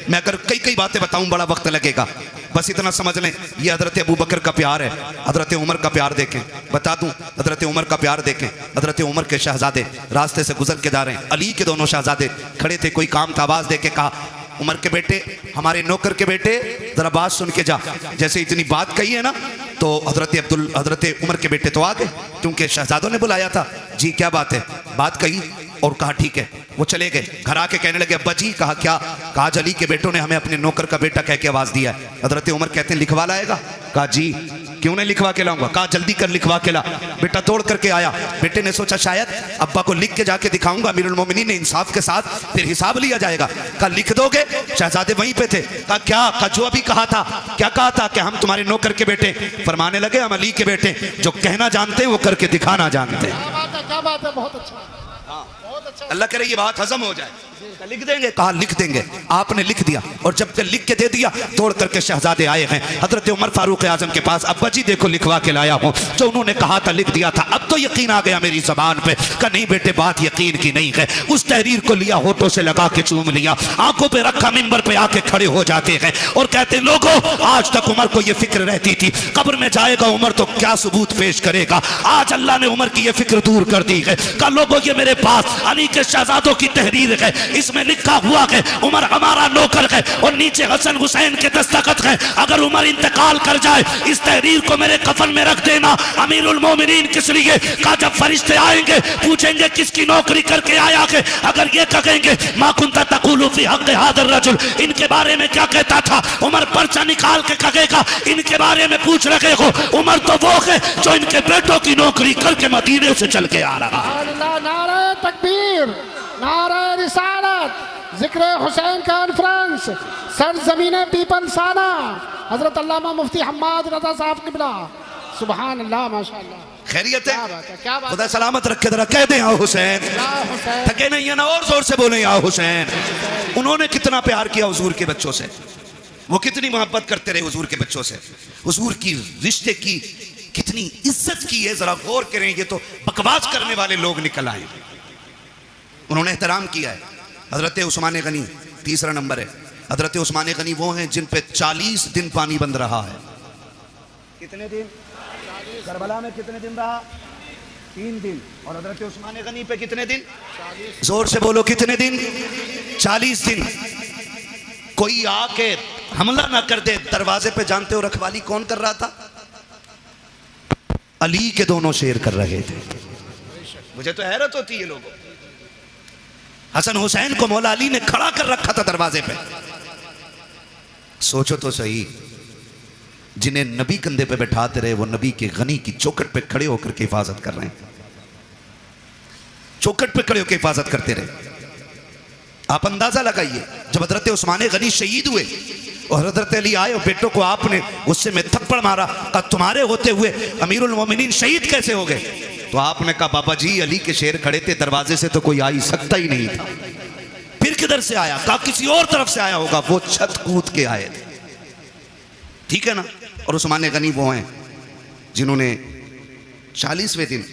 मैं अगर कई कई बातें बताऊं बड़ा वक्त लगेगा, बस इतना समझ लें, ये हजरत अबू बकर का प्यार है। हजरत उमर का प्यार देखें, बता दूं, हजरत उमर का प्यार देखें। हजरत उमर के शहजादे रास्ते से गुजर के जा रहे हैं, अली के दोनों शहजादे खड़े थे। कोई काम था, आवाज दे के कहा उमर के बेटे, हमारे नौकर के बेटे, जरा बात सुन के जा। जैसे इतनी बात कही है ना, तो हजरत उमर के बेटे तो आ गए, क्योंकि शहजादों ने बुलाया था। जी क्या बात है? बात कही और कहा ठीक है। वो चले गए, घर आके कहने लगे अब्बा जी। कहा क्या? कहा अली के बेटों ने हमें अपने नौकर का बेटा कह के आवाज दिया है। हजरत उमर कहते हैं लिखवा लाएगा? कहा जी क्यों नहीं लिखवा के लाऊंगा। कहा जल्दी कर लिखवा के ला। बेटा दौड़ करके आया। बेटे ने सोचा शायद अब्बा को लिख के जाके दिखाऊंगा, अमीरुल मोमिनीन ने इंसाफ के साथ फिर हिसाब लिया जाएगा। कहा लिख दोगे? शहजादे वहीं पे थे। कहा क्या? कहा जो अभी कहा था। क्या कहा था? कि हम तुम्हारे नौकर के बेटे। फरमाने लगे हम अली के बेटे, जो कहना जानते हैं वो करके दिखाना जानते हैं। क्या बात है, क्या बात है, बहुत अच्छा, बहुत अच्छा। अल्लाह करे ये बात हजम हो जाए। लिख देंगे, कहा लिख देंगे। आपने लिख दिया और जब तक लिख के दे दिया तोड़ करके शहजादे आए हैं हजरत उमर फारूक आजम के पास, अब्बा जी देखो लिखवा के लाया हूँ, जो उन्होंने कहा था लिख दिया था। अब तो यकीन आ गया मेरी जबान पे कि नहीं बेटे बात यकीन की नहीं है। उस तहरीर को लिया, होठों से लगा के चूम लिया, आंखों पे रखा, मिंबर पे आके खड़े हो जाते हैं और कहते लोगों आज तक उमर को ये फिक्र रहती थी कब्र में जाएगा उमर तो क्या सबूत पेश करेगा, आज अल्लाह ने उमर की ये फिक्र दूर कर दी है। कल लोगों ये मेरे पास अली के शहजादों की तहरीर है, इसमें लिखा हुआ है उमर हमारा नौकर है और नीचे हसन हुसैन के दस्तखत है। अगर उमर इंतकाल कर जाए इस तहरीर को मेरे कफन में रख देना। अमीरुल मोमिनीन किस लिए का, जब फरिश्ते आएंगे पूछेंगे किसकी नौकरी करके आया है, अगर ये कहेंगे मा कुंता तक़ूलु फी हक़्क़ हाज़ा रजुल, इनके बारे में क्या कहता था, उमर पर्चा निकाल के कहेगा इनके बारे में पूछ रहे हो, उमर तो वो है जो इनके बेटों की नौकरी करके मदीने से चल के आ रहा है। नारे तकबीर, नारे रिसालत, जिक्र हुसैन कॉन्फ्रेंस, सरजमीने पीपल्स आना, हजरत अल्लामा मुफ्ती हम्माद रज़ा साहब किबला। सुभान अल्लाह, माशाअल्लाह। खैरियत है, क्या बात है, क्या बात खुदा सलामत रखे। जरा कह दें या हुसैन, है। थके नहीं है ना, और जोर से बोले या हुसैन। उन्होंने कितना प्यार किया हुजूर के बच्चों से, वो कितनी मोहब्बत करते रहे हुजूर के बच्चों से, हुजूर की रिश्ते की कितनी इज्जत की है, जरा गौर करें। ये तो बकवास करने वाले लोग निकल आए। उन्होंने एहतराम किया है। हजरत उस्मान गनी तीसरा नंबर है। हजरत उस्मान गनी वो हैं जिन पे 40 दिन पानी बंद रहा है। कितने दिन? करबला में कितने दिन रहा? 3 दिन। और हजरत उस्मान गनी पे कितने दिन? जोर से बोलो कितने दिन? 40 दिन। कोई आके हमला ना कर दे दरवाजे पे। जानते हो रखवाली कौन कर रहा था? अली के दोनों शेर कर रहे थे। मुझे तो हैरत होती है लोगों, हसन हुसैन को मौला अली ने खड़ा कर रखा था दरवाजे पे। सोचो तो सही, जिन्हें नबी कंधे पे बैठाते रहे वो नबी के गनी की चौखट पे खड़े होकर के हिफाजत कर रहे हैं, चौखट पे खड़े होकर हिफाजत करते रहे। आप अंदाजा लगाइए, जब हजरत उस्मान गनी शहीद हुए और हजरत अली आए और बेटों को आपने गुस्से में थप्पड़ मारा, कहा तुम्हारे होते हुए अमीरुल मोमिनीन शहीद कैसे हो गए? तो आपने कहा बाबा जी अली के शेर खड़े थे, दरवाजे से तो कोई आ ही सकता ही नहीं था। फिर किधर से आया? कहा किसी और तरफ से आया होगा, वो छत कूद के आए थे। ठीक है ना। और उस्मान गनी वो हैं जिन्होंने 40वें दिन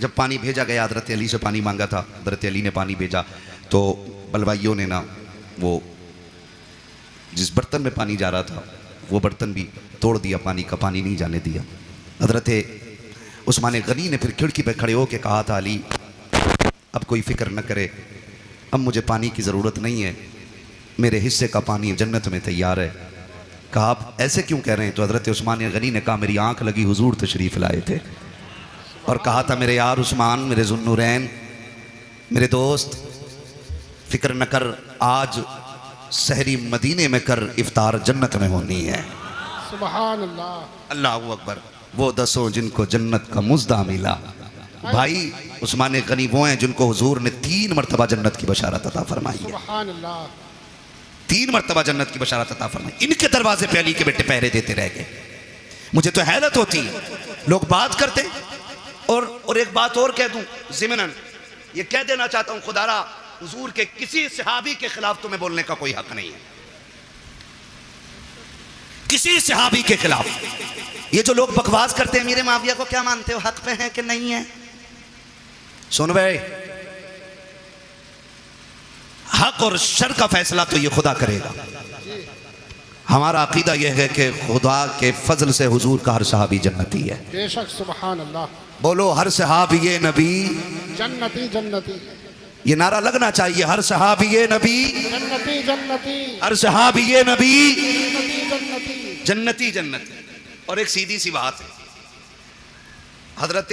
जब पानी भेजा गया, हजरत अली से पानी मांगा था, हजरत अली ने पानी भेजा तो बलवाइयों ने ना वो जिस बर्तन में पानी जा रहा था वो बर्तन भी तोड़ दिया, पानी का पानी नहीं जाने दिया। हजरत उस्मान गनी ने फिर खिड़की पे खड़े होकर कहा था अली अब कोई फिक्र न करे, अब मुझे पानी की ज़रूरत नहीं है, मेरे हिस्से का पानी जन्नत में तैयार है। कहा आप ऐसे क्यों कह रहे हैं? तो हजरत उस्मान गनी ने कहा मेरी आंख लगी, हुजूर तशरीफ़ लाए थे और कहा था मेरे यार उस्मान, मेरे ज़ुन्नुरैन, मेरे दोस्त, फिक्र न कर, आज सहरी मदीने में कर, इफ्तार जन्नत में होनी है। सुभान अल्लाह, अल्लाहु अकबर। वो दसों जिनको जन्नत का मुज़्दा मिला। भाई उस्मान गनी वो हैं जिनको हुजूर ने 3 मरतबा जन्नत की बशारत अता फरमाई है। सुभान अल्लाह, 3 मरतबा जन्नत की बशारत अता फरमाई। इनके दरवाजे पे अली के बेटे पहरे देते रह गए। मुझे तो हैरत होती है, लोग बात करते और एक बात और कह दूं ज़िमनन, ये कह देना चाहता हूं, खुदारा हुजूर के किसी सहाबी के खिलाफ तुम्हें बोलने का कोई हक नहीं है, किसी सहाबी के खिलाफ। ये जो लोग बकवास करते हैं मीरे माविया को क्या मानते हो, हक पे है कि नहीं है? सुन भाई, हक और शर का फैसला तो ये खुदा करेगा। हमारा अकीदा यह है कि खुदा के फजल से हुजूर का हर सहाबी जन्नती है। बेशक, सुभान अल्लाह। बोलो हर सहाबी ये नबी जन्नती जन्नती, ये नारा लगना चाहिए, हर सहाबी ये नबी जन्नती जन्नती, हर सहाबी ये नबी जन्नती जन्नती जन्नती। और एक सीधी सी बात है, हजरत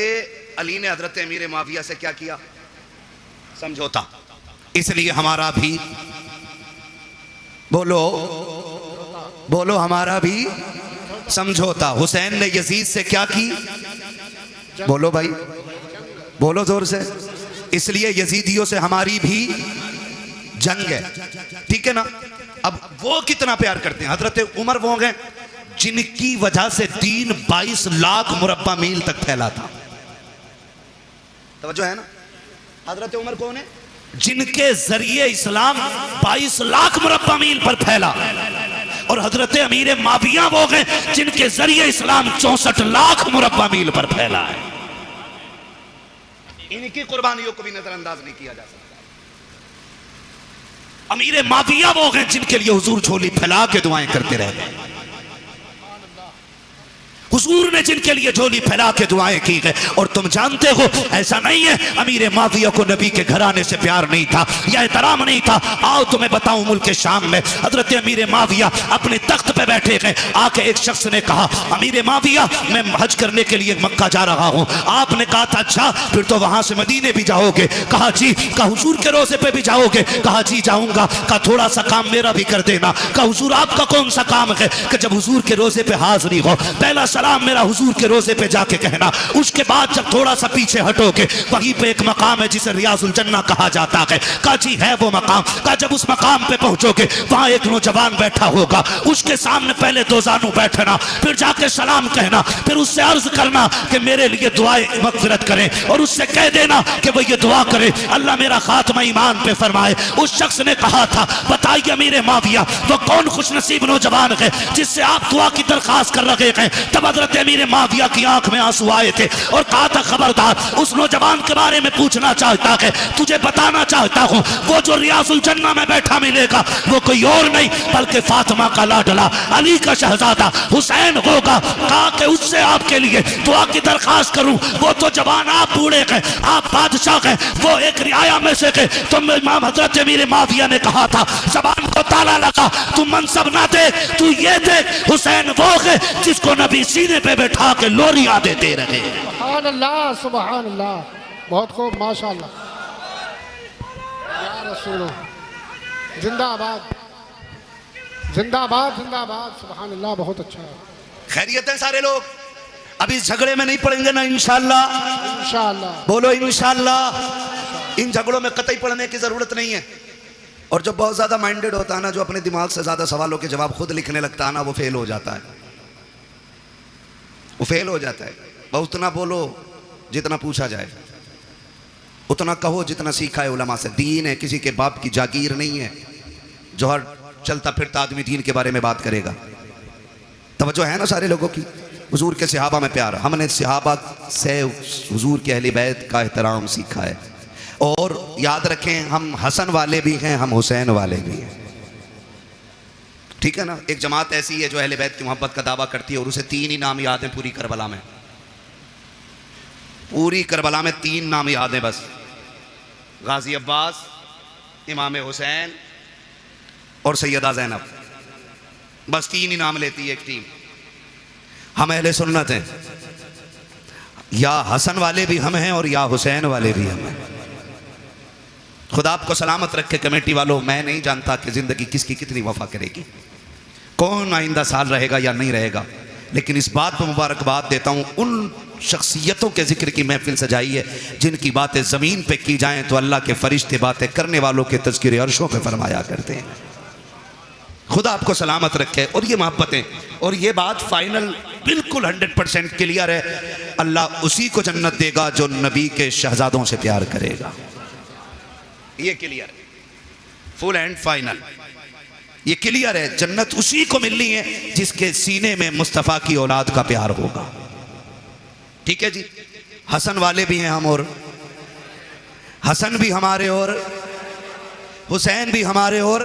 अली ने हजरत अमीर माविया से क्या किया? समझौता। इसलिए हमारा भी बोलो बोलो हमारा भी समझौता। हुसैन ने यजीद से क्या की? बोलो भाई, बोलो जोर से। इसलिए यजीदियों से हमारी भी जंग है, ठीक है ना। अब वो कितना प्यार करते हैं। हजरत उमर वो गए जिनकी वजह से 22 लाख मुरब्बा मील तक फैला था। तवज्जो है ना। हजरत उमर कौन है? जिनके जरिए इस्लाम 22 लाख मुरब्बा मील पर फैला, और हजरत अमीर माविया वो गए जिनके जरिए इस्लाम 64 लाख मुरब्बा मील पर फैला है। इनकी कुर्बानियों को भी नजरअंदाज नहीं किया जा सकता। अमीर माविया वो गए जिनके लिए हुजूर झोली फैला के दुआएं करते रह गए। हुजूर ने जिनके लिए झोली फैला के दुआएं की गए। और तुम जानते हो ऐसा नहीं है अमीर माविया को नबी के घराने से प्यार नहीं था या एहतराम नहीं था। आओ तुम्हें बताऊं, मुल्क शाम में हजरत अमीर माविया अपने तख्त पे बैठे गए। आके एक शख्स ने कहा, अमीर माविया मैं हज करने के लिए मक्का जा रहा हूं। आपने कहा था अच्छा फिर तो वहां से मदीने भी जाओगे? कहा जी। कहा हुजूर के रोजे पे भी जाओगे? कहा जी जाऊंगा। कहा थोड़ा सा काम मेरा भी कर देना। कहा हुजूर आपका कौन सा काम है? कि जब हुजूर के रोजे पे हाजिरी हो पहला सलाम मेरा हुजूर के रोजे पे जाके कहना। उसके बाद जब थोड़ा सा पीछे हटोगे वहीं पे एक मकाम है जिसे रियाजुल जन्ना कहा जाता है। कहा जी है वो मकाम। कहा जब उस मकाम पे पहुंचोगे वहां एक नौजवान बैठा होगा, उसके सामने पहले दो जानू बैठना, फिर जाके सलाम कहना, फिर उससे अर्ज करना कि मेरे लिए दुआएं मगफिरत करें, और उससे कह देना कि वो ये दुआ करे अल्लाह मेरा खात्मा ईमान पे फरमाए। उस शख्स ने कहा था बताइए अमीर माविया वो कौन खुशनसीब नौजवान है जिससे आप दुआ की दरखास्त कर रहे हैं? तब हजरत अमीर माविया की आंख में आंसू आए थे और कहा था खबरदार उस नौजवान के बारे में पूछना चाहता है, तुझे बताना चाहता हूं वो जो रियाजुल जन्ना में बैठा मिलेगा वो कोई और नहीं बल्कि फातिमा का लाडला अली का शहजादा हुसैन होगा। कहा कि उससे आपके लिए दुआ की दरखास्त करूं? वो तो जवान आप बूढ़े हैं, आप बादशाह हैं, वो एक रियाया में से के। तो इमाम हजरत अमीर माविया ने कहा था जबान को ताला लगा, तू मनसब ना देख, तू ये देख हुसैन वो है जिसको नबी सीने पे बैठा के लोरियां देते रहे। सुभान अल्लाह, सुभान अल्लाह, बहुत खूब, माशाअल्लाह, या रसूल, जिंदाबाद जिंदाबाद जिंदाबाद, सुभान अल्लाह, बहुत अच्छा है। खैरियत है सारे लोग? अभी इस झगड़े में नहीं पड़ेंगे ना इंशाअल्लाह? इंशाअल्लाह बोलो इंशाअल्लाह। इन झगड़ों में कतई पड़ने की जरूरत नहीं है। और जो बहुत ज्यादा माइंडेड होता है ना, जो अपने दिमाग से ज्यादा सवालों के जवाब खुद लिखने लगता है ना, वो फेल हो जाता है, वो फेल हो जाता है। वह उतना बोलो जितना पूछा जाए, उतना कहो जितना सीखा है उलमा से। दीन है, किसी के बाप की जागीर नहीं है जो हर चलता फिरता आदमी दीन के बारे में बात करेगा। तवज्जो है ना सारे लोगों की? हुजूर के सहाबा में प्यार, हमने सहाबा से हुजूर के अहले बैत का एहतराम सीखा है। और याद रखें हम हसन वाले भी हैं, हम हुसैन वाले भी हैं, ठीक है ना? एक जमात ऐसी है जो अहले बैत की मोहब्बत का दावा करती है और उसे 3 ही नाम याद हैं पूरी करबला में। पूरी करबला में 3 नाम याद हैं बस, गाजी अब्बास, इमाम हुसैन और सैयदा ज़ैनब। बस 3 ही नाम लेती है एक टीम। हम अहले सुन्नत हैं, या हसन वाले भी हम हैं और या हुसैन वाले भी हम हैं। खुदा आपको सलामत रखे कमेटी वालों। मैं नहीं जानता कि जिंदगी किसकी कितनी वफा करेगी, कौन आइंदा साल रहेगा या नहीं रहेगा, लेकिन इस बात पर मुबारकबाद देता हूँ उन शख्सियतों के जिक्र की महफिल सजाई है जिनकी बातें ज़मीन पे की जाएं तो अल्लाह के फरिश्ते बातें करने वालों के तज़किरे अर्शों पे फरमाया करते हैं। खुदा आपको सलामत रखे। और ये मोहब्बतें, और ये बात फाइनल बिल्कुल 100% क्लियर है, अल्लाह उसी को जन्नत देगा जो नबी के शहजादों से प्यार करेगा। ये क्लियर है, फुल एंड फाइनल, ये क्लियर है। जन्नत उसी को मिलनी है जिसके सीने में मुस्तफ़ा की औलाद का प्यार होगा, ठीक है जी? हसन वाले भी हैं हम, और हसन भी हमारे और हुसैन भी हमारे, और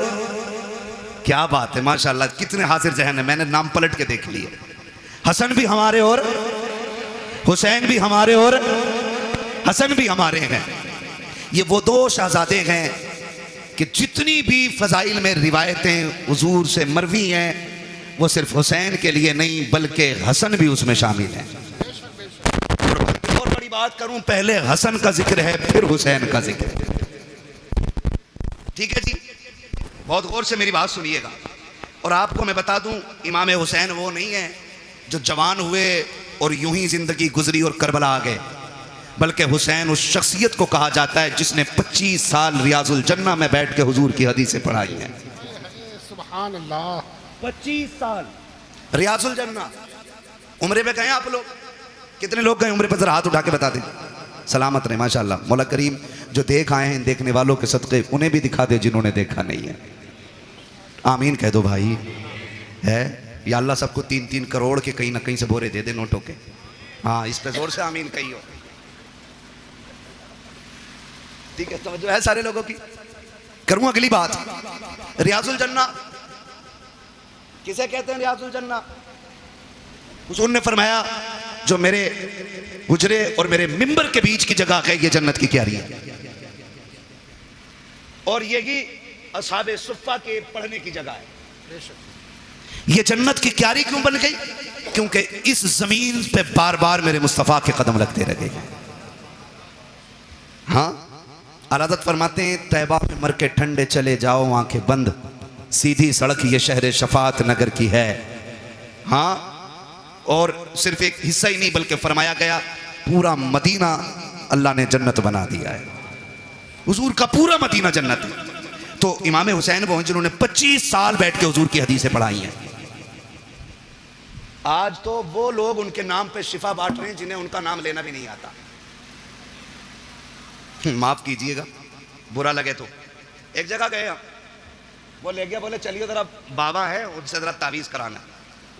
क्या बात है माशाल्लाह, कितने हाजिर जहन है, मैंने नाम पलट के देख लिए। हसन भी हमारे और हुसैन भी हमारे और हसन भी हमारे हैं। ये वो 2 शहजादे हैं कि जितनी भी फजाइल में रिवायतें हुजूर से मरवी हैं वो सिर्फ हुसैन के लिए नहीं बल्कि हसन भी उसमें शामिल है। और बड़ी बात करूं, पहले हसन का जिक्र है फिर हुसैन का जिक्र है, ठीक है जी? बहुत गौर से मेरी बात सुनिएगा। और आपको मैं बता दूं, इमाम हुसैन वो नहीं है जो जवान हुए और यूं ही जिंदगी गुजरी और करबला आ गए, बल्कि हुसैन उस शख्सियत को कहा जाता है जिसने 25 साल रियाजुल जन्ना में बैठ के हुजूर की हदीसें पढ़ाई हैं। सुभान अल्लाह, 25 साल रियाजुल जन्ना। उम्रे पे गए आप लोग? कितने लोग गए उम्रे पे? जरा हाथ उठा के बता दें। सलामत रहे माशाल्लाह। मौला करीम जो देख आए हैं देखने वालों के सदक़े उन्हें भी दिखा दे जिन्होंने देखा नहीं है। आमीन कह दो भाई। है या अल्लाह सबको 3-3 करोड़ के कहीं ना कहीं से बोरे दे दे नोटों के। हाँ इस पे जोर से आमीन कही हो। ठीक है समझो है सारे लोगों की। करूँ अगली बात, रियाजुल जन्ना किसे कहते हैं? रियाजुल जन्ना हुजूर ने फरमाया जो मेरे हुजरे और मेरे मिंबर के बीच की जगह है ये जन्नत की क्यारी है। और यही असहाबे सुफ़ा के पढ़ने की जगह है। ये जन्नत की क्यारी क्यों बन गई? क्योंकि इस जमीन पे बार बार मेरे मुस्तफ़ा के कदम लगते रहे। हाँ अलादत फरमाते हैं तैबा में मर के ठंडे चले जाओ आंखें बंद, सीधी सड़क ये शहर शफात नगर की है। हाँ और सिर्फ एक हिस्सा ही नहीं बल्कि फरमाया गया पूरा मदीना अल्लाह ने जन्नत बना दिया है। हुजूर का पूरा मदीना जन्नत है। तो इमाम हुसैन वो जिन्होंने 25 साल बैठ के हुजूर की हदीसें पढ़ाई हैं। आज तो वो लोग उनके नाम पे शिफा बांट रहे हैं जिन्हें उनका नाम लेना भी नहीं आता। माफ कीजिएगा बुरा लगे तो। एक जगह गए हम, वो ले गया, बोले चलिए जरा बाबा है उनसे जरा तावीज़ कराना।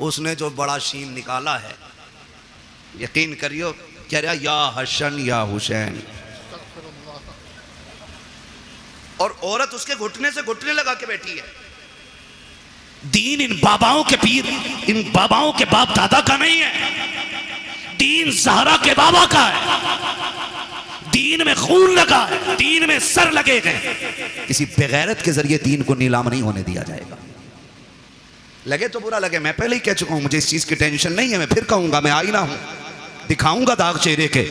उसने जो बड़ा शीन निकाला है यकीन करियो कह रहा या हसन या हुसैन, और औरत उसके घुटने से घुटने लगा के बैठी है। दीन इन बाबाओं के पीर, इन बाबाओं के बाप दादा का नहीं है। दीन ज़हरा के बाबा का है। दीन में खून लगा है, दीन में सर लगे गए। किसी बेगैरत के जरिए दीन को नीलाम नहीं होने दिया जाएगा। लगे तो बुरा लगे, मैं पहले ही कह चुका हूं मुझे इस चीज की टेंशन नहीं है। मैं फिर कहूंगा, मैं आईना हूं, दिखाऊंगा दाग चेहरे के,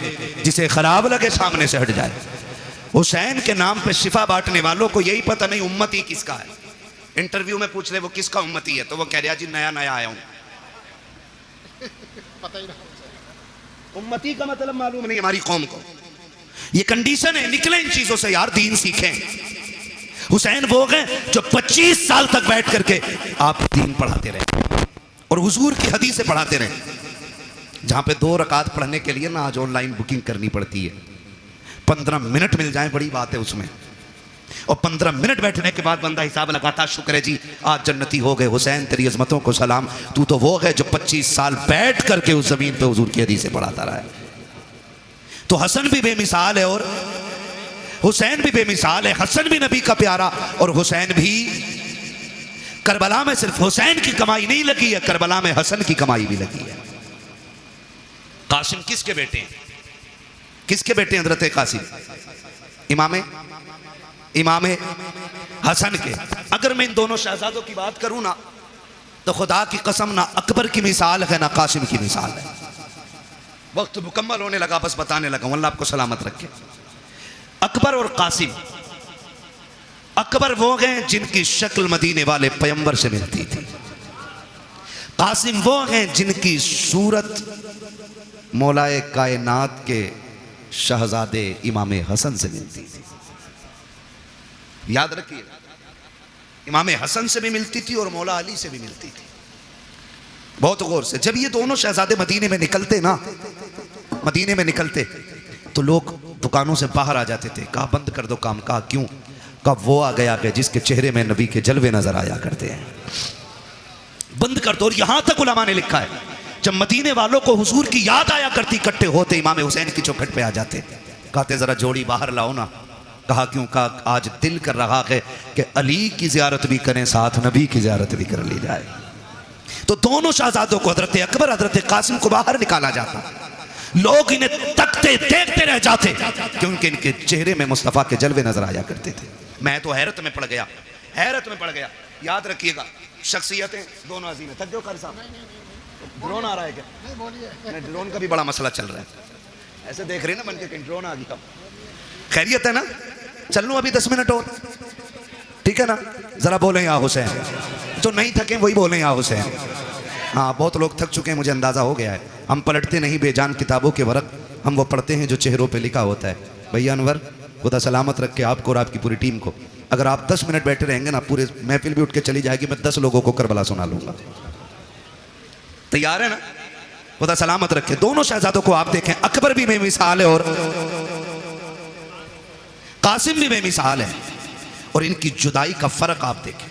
जिसे खराब लगे सामने से हट जाए। हुसैन के नाम पे शिफा बांटने वालों को यही पता नहीं उम्मती किसका है। इंटरव्यू में पूछ ले वो किसका उम्मती है, तो वो कह रहा जी नया नया आया हूं। उम्मती का मतलब मालूम नहीं हमारी कौम को। ये कंडीशन है, निकले इन चीजों से यार, दीन सीखें। हुसैन वो गए जो 25 साल तक बैठ करके आप दीन पढ़ाते रहे और हुजूर की हदीसें पढ़ाते रहे। जहां पे 2 रकात पढ़ने के लिए ना आज ऑनलाइन बुकिंग करनी पड़ती है। 15 मिनट मिल जाए बड़ी बात है उसमें, और 15 मिनट बैठने के बाद बंदा हिसाब लगाता शुक्र है जी आज जन्नती हो गए। हुसैन तेरी अजमतों को सलाम, तू तो वो है जो 25 साल बैठ करके उस जमीन पे हुजूर की हदीसें पढ़ाता रहा है। तो हसन भी बेमिसाल है और हुसैन भी बेमिसाल है। हसन भी नबी का प्यारा और हुसैन भी। करबला में सिर्फ हुसैन की कमाई नहीं लगी है, करबला में हसन की कमाई भी लगी है। कासिम किसके बेटे हैं? किसके बेटे हैं हजरत कासिम? इमामे हसन के। अगर मैं इन दोनों शहजादों की बात करूं ना तो खुदा की कसम ना अकबर की मिसाल है ना कासिम की मिसाल है। वक्त मुकम्मल होने लगा, बस बताने लगा, अल्लाह आपको सलामत रखे। अकबर और कासिम, अकबर वो हैं जिनकी शक्ल मदीने वाले पैगंबर से मिलती थी। कासिम वो हैं जिनकी सूरत मौलाए कायनात के शहजादे इमाम हसन से मिलती थी। याद रखिए, इमाम हसन से भी मिलती थी और मौला अली से भी मिलती थी। बहुत गौर से। जब ये दोनों शहजादे मदीने में निकलते ना, मदीने में निकलते तो लोग दुकानों से बाहर आ जाते थे। कहा बंद कर दो काम। कहा क्यों? कहा वो आ गया कि जिसके चेहरे में नबी के जलवे नजर आया करते हैं, बंद कर दो। और यहां तक उलमा ने लिखा है जब मदीने वालों को हुजूर की याद आया करती, इकट्ठे होते इमाम हुसैन की चौखट पे आ जाते, कहते जरा जोड़ी बाहर लाओ ना। कहा क्यों? कहा आज दिल कर रहा है कि अली की जियारत भी करें, साथ नबी की जियारत भी कर ली जाए। तो दोनों शहजादों को, हजरत अकबर हजरत कासिम को बाहर निकाला जाता। लोग इन्हें तकते देखते रह जाते क्योंकि इनके चेहरे में मुस्तफ़ा के जलवे नजर आया करते थे। मैं तो हैरत में पड़ गया, हैरत में पड़ गया। याद रखिएगा शख्सियतें दोनों अजीम है। थक जाओ कारी साहब, ड्रोन आ रहा है क्या? नहीं, ड्रोन का भी बड़ा मसला चल रहा है। ऐसे देख रहे ना बन के ड्रोन आ गया। खैरियत है ना? चल लूँ अभी 10 मिनट और, ठीक है ना? जरा बोलें या हुसैन। जो नहीं थके वही बोलें या हुसैन। हाँ बहुत लोग थक चुके हैं, मुझे अंदाज़ा हो गया है। हम पलटते नहीं बेजान किताबों के वरक, हम वो पढ़ते हैं जो चेहरों पे लिखा होता है। भैया अनवर खुदा सलामत रख के आपको और आपकी पूरी टीम को। अगर आप 10 मिनट बैठे रहेंगे ना, पूरे महफिल भी उठ के चली जाएगी। मैं 10 लोगों को करबला सुना लूँगा। तैयार है ना? खुदा सलामत रखे। दोनों शहजादों को आप देखें, अकबर भी बेमिसाल है और कासिम भी बेमिसाल है, और इनकी जुदाई का फर्क आप देखें,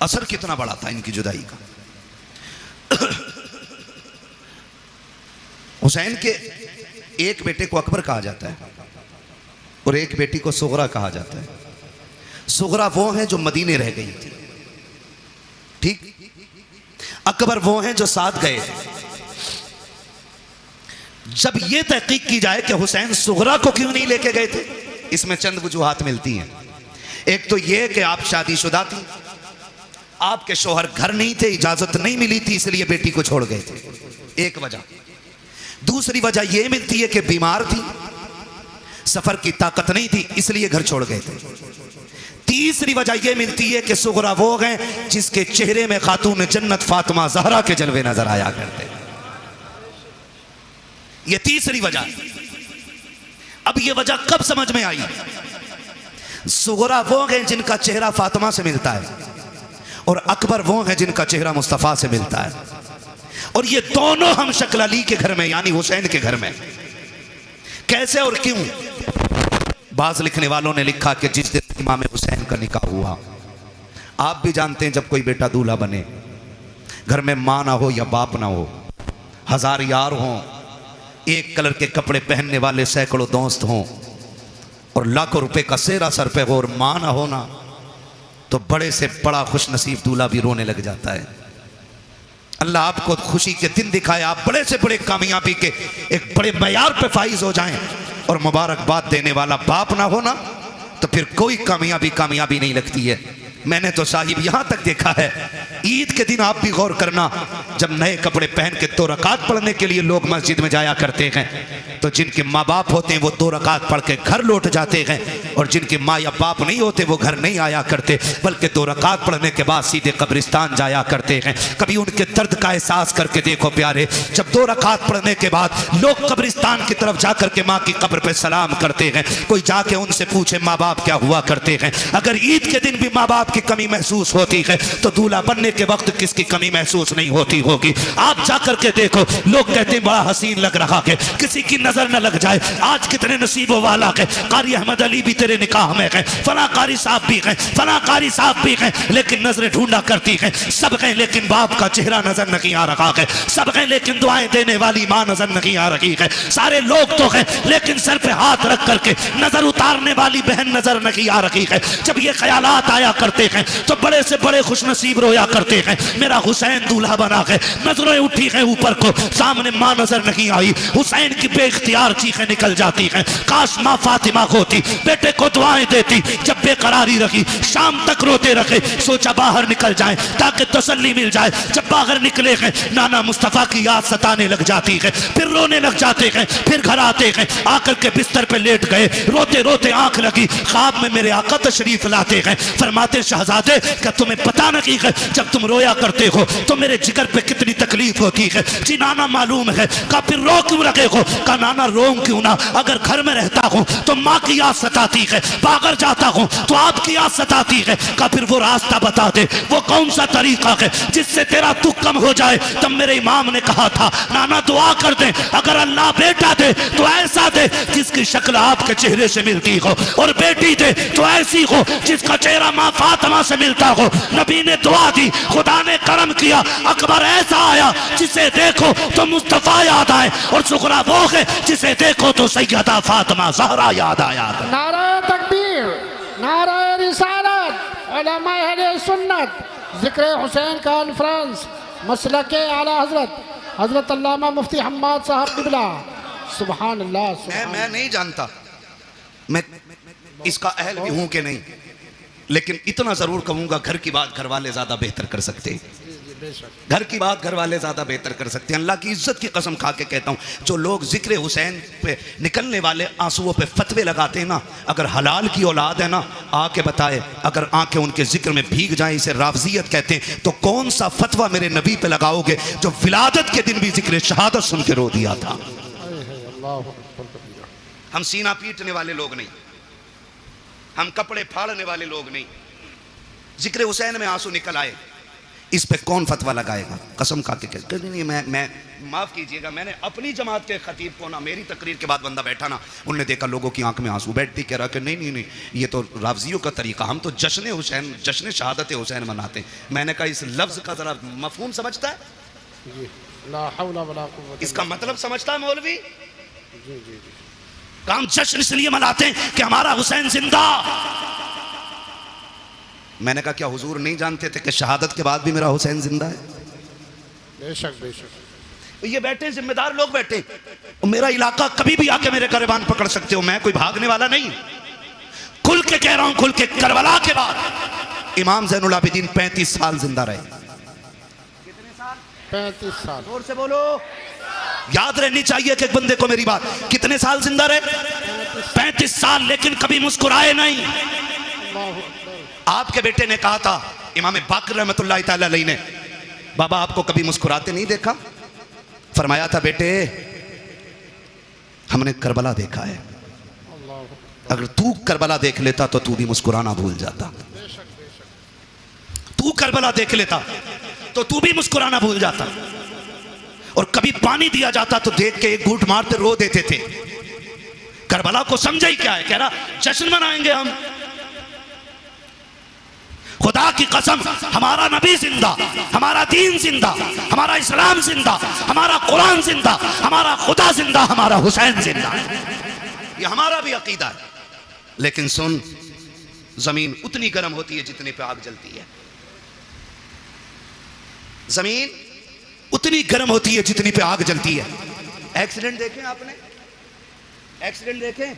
असर कितना बड़ा था इनकी जुदाई का। हुसैन के एक बेटे को अकबर कहा जाता है और एक बेटी को सुगरा कहा जाता है। सुगरा वो है जो मदीने रह गई थी, ठीक। अकबर वो हैं जो साथ गए थे। जब यह तहकीक की जाए कि हुसैन सुगरा को क्यों नहीं लेके गए थे, इसमें चंद वजूहात मिलती हैं। एक तो यह कि आप शादीशुदा थी, आपके शौहर घर नहीं थे, इजाजत नहीं मिली थी, इसलिए बेटी को छोड़ गए थे, एक वजह। दूसरी वजह यह मिलती है कि बीमार थी, सफर की ताकत नहीं थी, इसलिए घर छोड़ गए थे। तीसरी वजह यह मिलती है कि सुगरा वो हैं जिसके चेहरे में खातून जन्नत फातिमा ज़हरा के जलवे नजर आया करते। यह तीसरी वजह। अब यह वजह कब समझ में आई? सुगरा वो हैं जिनका चेहरा फातिमा से मिलता है और अकबर वो हैं जिनका चेहरा मुस्तफ़ा से मिलता है, और ये दोनों हम शक्ल अली के घर में यानी हुसैन के घर में। कैसे और क्यों? बाज लिखने वालों ने लिखा कि जिस दिन इमाम हुसैन का निकाह हुआ, आप भी जानते हैं जब कोई बेटा दूल्हा बने, घर में माँ ना हो या बाप ना हो, हजार यार हों, एक कलर के कपड़े पहनने वाले सैकड़ों दोस्त हों, और लाखों रुपए का सेहरा सर पे हो और माँ ना हो ना, तो बड़े से बड़ा खुश नसीब दूल्हा भी रोने लग जाता है। अल्लाह आपको खुशी के दिन दिखाए, आप बड़े से बड़े कामयाबी के एक बड़े मयार पे फाइज हो जाएं, और मुबारकबाद देने वाला बाप ना हो ना, तो फिर कोई कामयाबी नहीं लगती है। मैंने तो साहिब यहां तक देखा है, ईद के दिन आप भी गौर करना, जब नए कपड़े पहन के 2 रकात पढ़ने के लिए लोग मस्जिद में जाया करते हैं, तो जिनके माँ बाप होते हैं वो 2 रकात पढ़ के घर लौट जाते हैं, और जिनके माँ या बाप नहीं होते वो घर नहीं आया करते, बल्कि 2 रकात पढ़ने के बाद सीधे कब्रिस्तान जाया करते हैं। कभी उनके दर्द का एहसास करके देखो प्यारे, जब 2 रकात पढ़ने के बाद लोग कब्रिस्तान की तरफ जाकर के माँ की कब्र पे सलाम करते हैं, कोई जाके उनसे पूछे माँ बाप क्या हुआ करते हैं। अगर ईद के दिन भी माँ बाप की कमी महसूस होती है, तो दूल्हा बनने के वक्त किसकी कमी महसूस नहीं होती होगी। आप जाकर के देखो, लोग कहते हैं बड़ा हसीन लग रहा है, किसी की नजर न लग जाए। आज कितने नसीबों वाला है, कारी अहमद अली भी तेरे निकाह में है, फला कारी साहब भी हैं, फला कारी साहब भी हैं, लेकिन नजरें ढूंढा करती हैं, सब हैं, लेकिन बाप का चेहरा नजर नहीं आ रहा है। सब हैं, लेकिन दुआएं देने वाली माँ नजर नहीं आ रही है। सारे लोग तो हैं, लेकिन सर पे हाथ रख करके नजर उतारने वाली बहन नजर नहीं आ रही है। जब ये ख्यालात आया करते हैं तो बड़े से बड़े खुश नसीब रोया करते हैं, मेरा हुसैन दूल्हा बना है। नजरें उठी हैं ऊपर को, सामने माँ नजर नहीं आई। हुसैन की बेख्तियार चीखें निकल जाती हैं, काश माँ फातिमा होती, बेटे को दुआएं देती। जब बेकरारी रखी, शाम तक रोते रखे, सोचा बाहर निकल जाए ताकि तसल्ली मिल जाए। जब बाहर निकले हैं, नाना मुस्तफा की याद सताने लग जाती है, फिर रोने लग जाते हैं, फिर घर आते हैं, आकर के बिस्तर पे लेट गए, रोते रोते आंख लगी, ख्वाब में मेरे आका तशरीफ लाते हैं, फरमाते शहजादे क्या तुम्हें पता नहीं है जब तुम रोया करते हो तो मेरे जिगर पे कितनी तकलीफ होती है। जी नाना मालूम है। का फिर रो क्यों रखे हो? का नाना रो क्यों ना, अगर घर में रहता हूँ तो माँ की याद सताती है, बागर जाता हूँ तो आपकी याद सताती है। का फिर वो रास्ता बता दे, वो कौन सा तरीका है जिससे तेरा दुख कम हो जाए। तब मेरे इमाम ने कहा था नाना दुआ कर दे, अगर अल्लाह बेटा दे तो ऐसा दे जिसकी शक्ल आपके चेहरे से मिलती हो, और बेटी दे तो ऐसी हो जिसका चेहरा माँ फातिमा से मिलता हो। नबी ने दुआ दी, खुदा ने करम किया, अकबर ऐसा आया जिसे देखो तो मुस्तफा याद आए, और सुगरा वो है जिसे देखो तो सैयदा फातिमा ज़हरा याद आया। नारा तकबीर, नारा रिसालत, उलमा अहले सुन्नत, जिक्र हुसैन कॉन्फ्रेंस, मसलक आला हजरत हजरत अल्लामा मुफ्ती हम्माद साहब किबला। सुभान अल्लाह। मैं नहीं जानता मैं इसका अहल भी हूं कि नहीं, लेकिन इतना जरूर कहूंगा, घर की बात घर वाले ज्यादा बेहतर कर सकते हैं। घर की बात घर वाले ज्यादा बेहतर कर सकते हैं। अल्लाह की इज्जत की कसम खा के कहता हूं, जो लोग जिक्र हुसैन पे निकलने वाले आंसुओं पे फतवे लगाते हैं ना, अगर हलाल की औलाद है ना, आके बताए, अगर आंखें उनके जिक्र में भीग जाएं, इसे रावजियत कहते हैं, तो कौन सा फतवा मेरे नबी पे लगाओगे जो विलादत के दिन भी जिक्र शहादत सुन के रो दिया था। हम सीना पीटने वाले लोग नहीं, हम कपड़े फाड़ने वाले लोग नहीं। जिक्र हुसैन में आंसू निकल आए, इस पे कौन फतवा लगाएगा? कसम खा के कह, नहीं मैं माफ़ कीजिएगा, मैंने अपनी जमात के खतीब को ना, मेरी तकरीर के बाद बंदा बैठा ना, उनने देखा लोगों की आंख में आंसू, बैठती कह रहा कि नहीं ये तो रावजियों का तरीका, हम तो जश्न हुसैन, जश्न शहादत हुसैन मनाते हैं। मैंने कहा इस लफ्ज़ का ज़रा मफहूम समझता है? जी, ला हौला वला कुव्वत इसका मतलब समझता है मौलवी? जी जी जी। काम जश्न इसलिए मनाते हैं कि हमारा हुसैन जिंदा। मैंने कहा क्या हुजूर नहीं जानते थे कि शहादत के बाद भी मेरा हुसैन जिंदा है? बेशक बेशक। ये बैठे जिम्मेदार लोग बैठे, और मेरा इलाका कभी भी आके मेरे गिरबान पकड़ सकते हो, मैं कोई भागने वाला नहीं। खुल के कह रहा हूं, खुल के, करबला के बाद इमाम ज़ैनुल आबिदीन 35 साल जिंदा रहे। 35 साल। जोर से बोलो, याद रहनी चाहिए कि एक बंदे को मेरी बात। कितने साल जिंदा रहे? 35 साल, लेकिन कभी मुस्कुराए नहीं। आपके बेटे ने कहा था, इमाम बाकर रहमतुल्लाह तआला अलैह ने, बाबा आपको कभी मुस्कुराते नहीं देखा? फरमाया था बेटे हमने करबला देखा है, अगर तू करबला देख लेता तो तू भी मुस्कुराना भूल जाता। तू करबला देख लेता तो तू भी मुस्कुराना भूल जाता। और कभी पानी दिया जाता तो देख के एक घूंट मारते रो देते थे। करबला को समझा ही क्या है, कह रहा जश्न मनाएंगे हम। खुदा की कसम, हमारा नबी जिंदा, हमारा दीन जिंदा, हमारा इस्लाम जिंदा, हमारा कुरान जिंदा, हमारा खुदा जिंदा, हमारा हुसैन जिंदा। ये हमारा भी अकीदा है। लेकिन सुन, जमीन उतनी गर्म होती है जितने पे आग जलती है। जमीन उतनी गर्म होती है जितनी पे आग जलती है। एक्सीडेंट देखें आपने? एक्सीडेंट देखें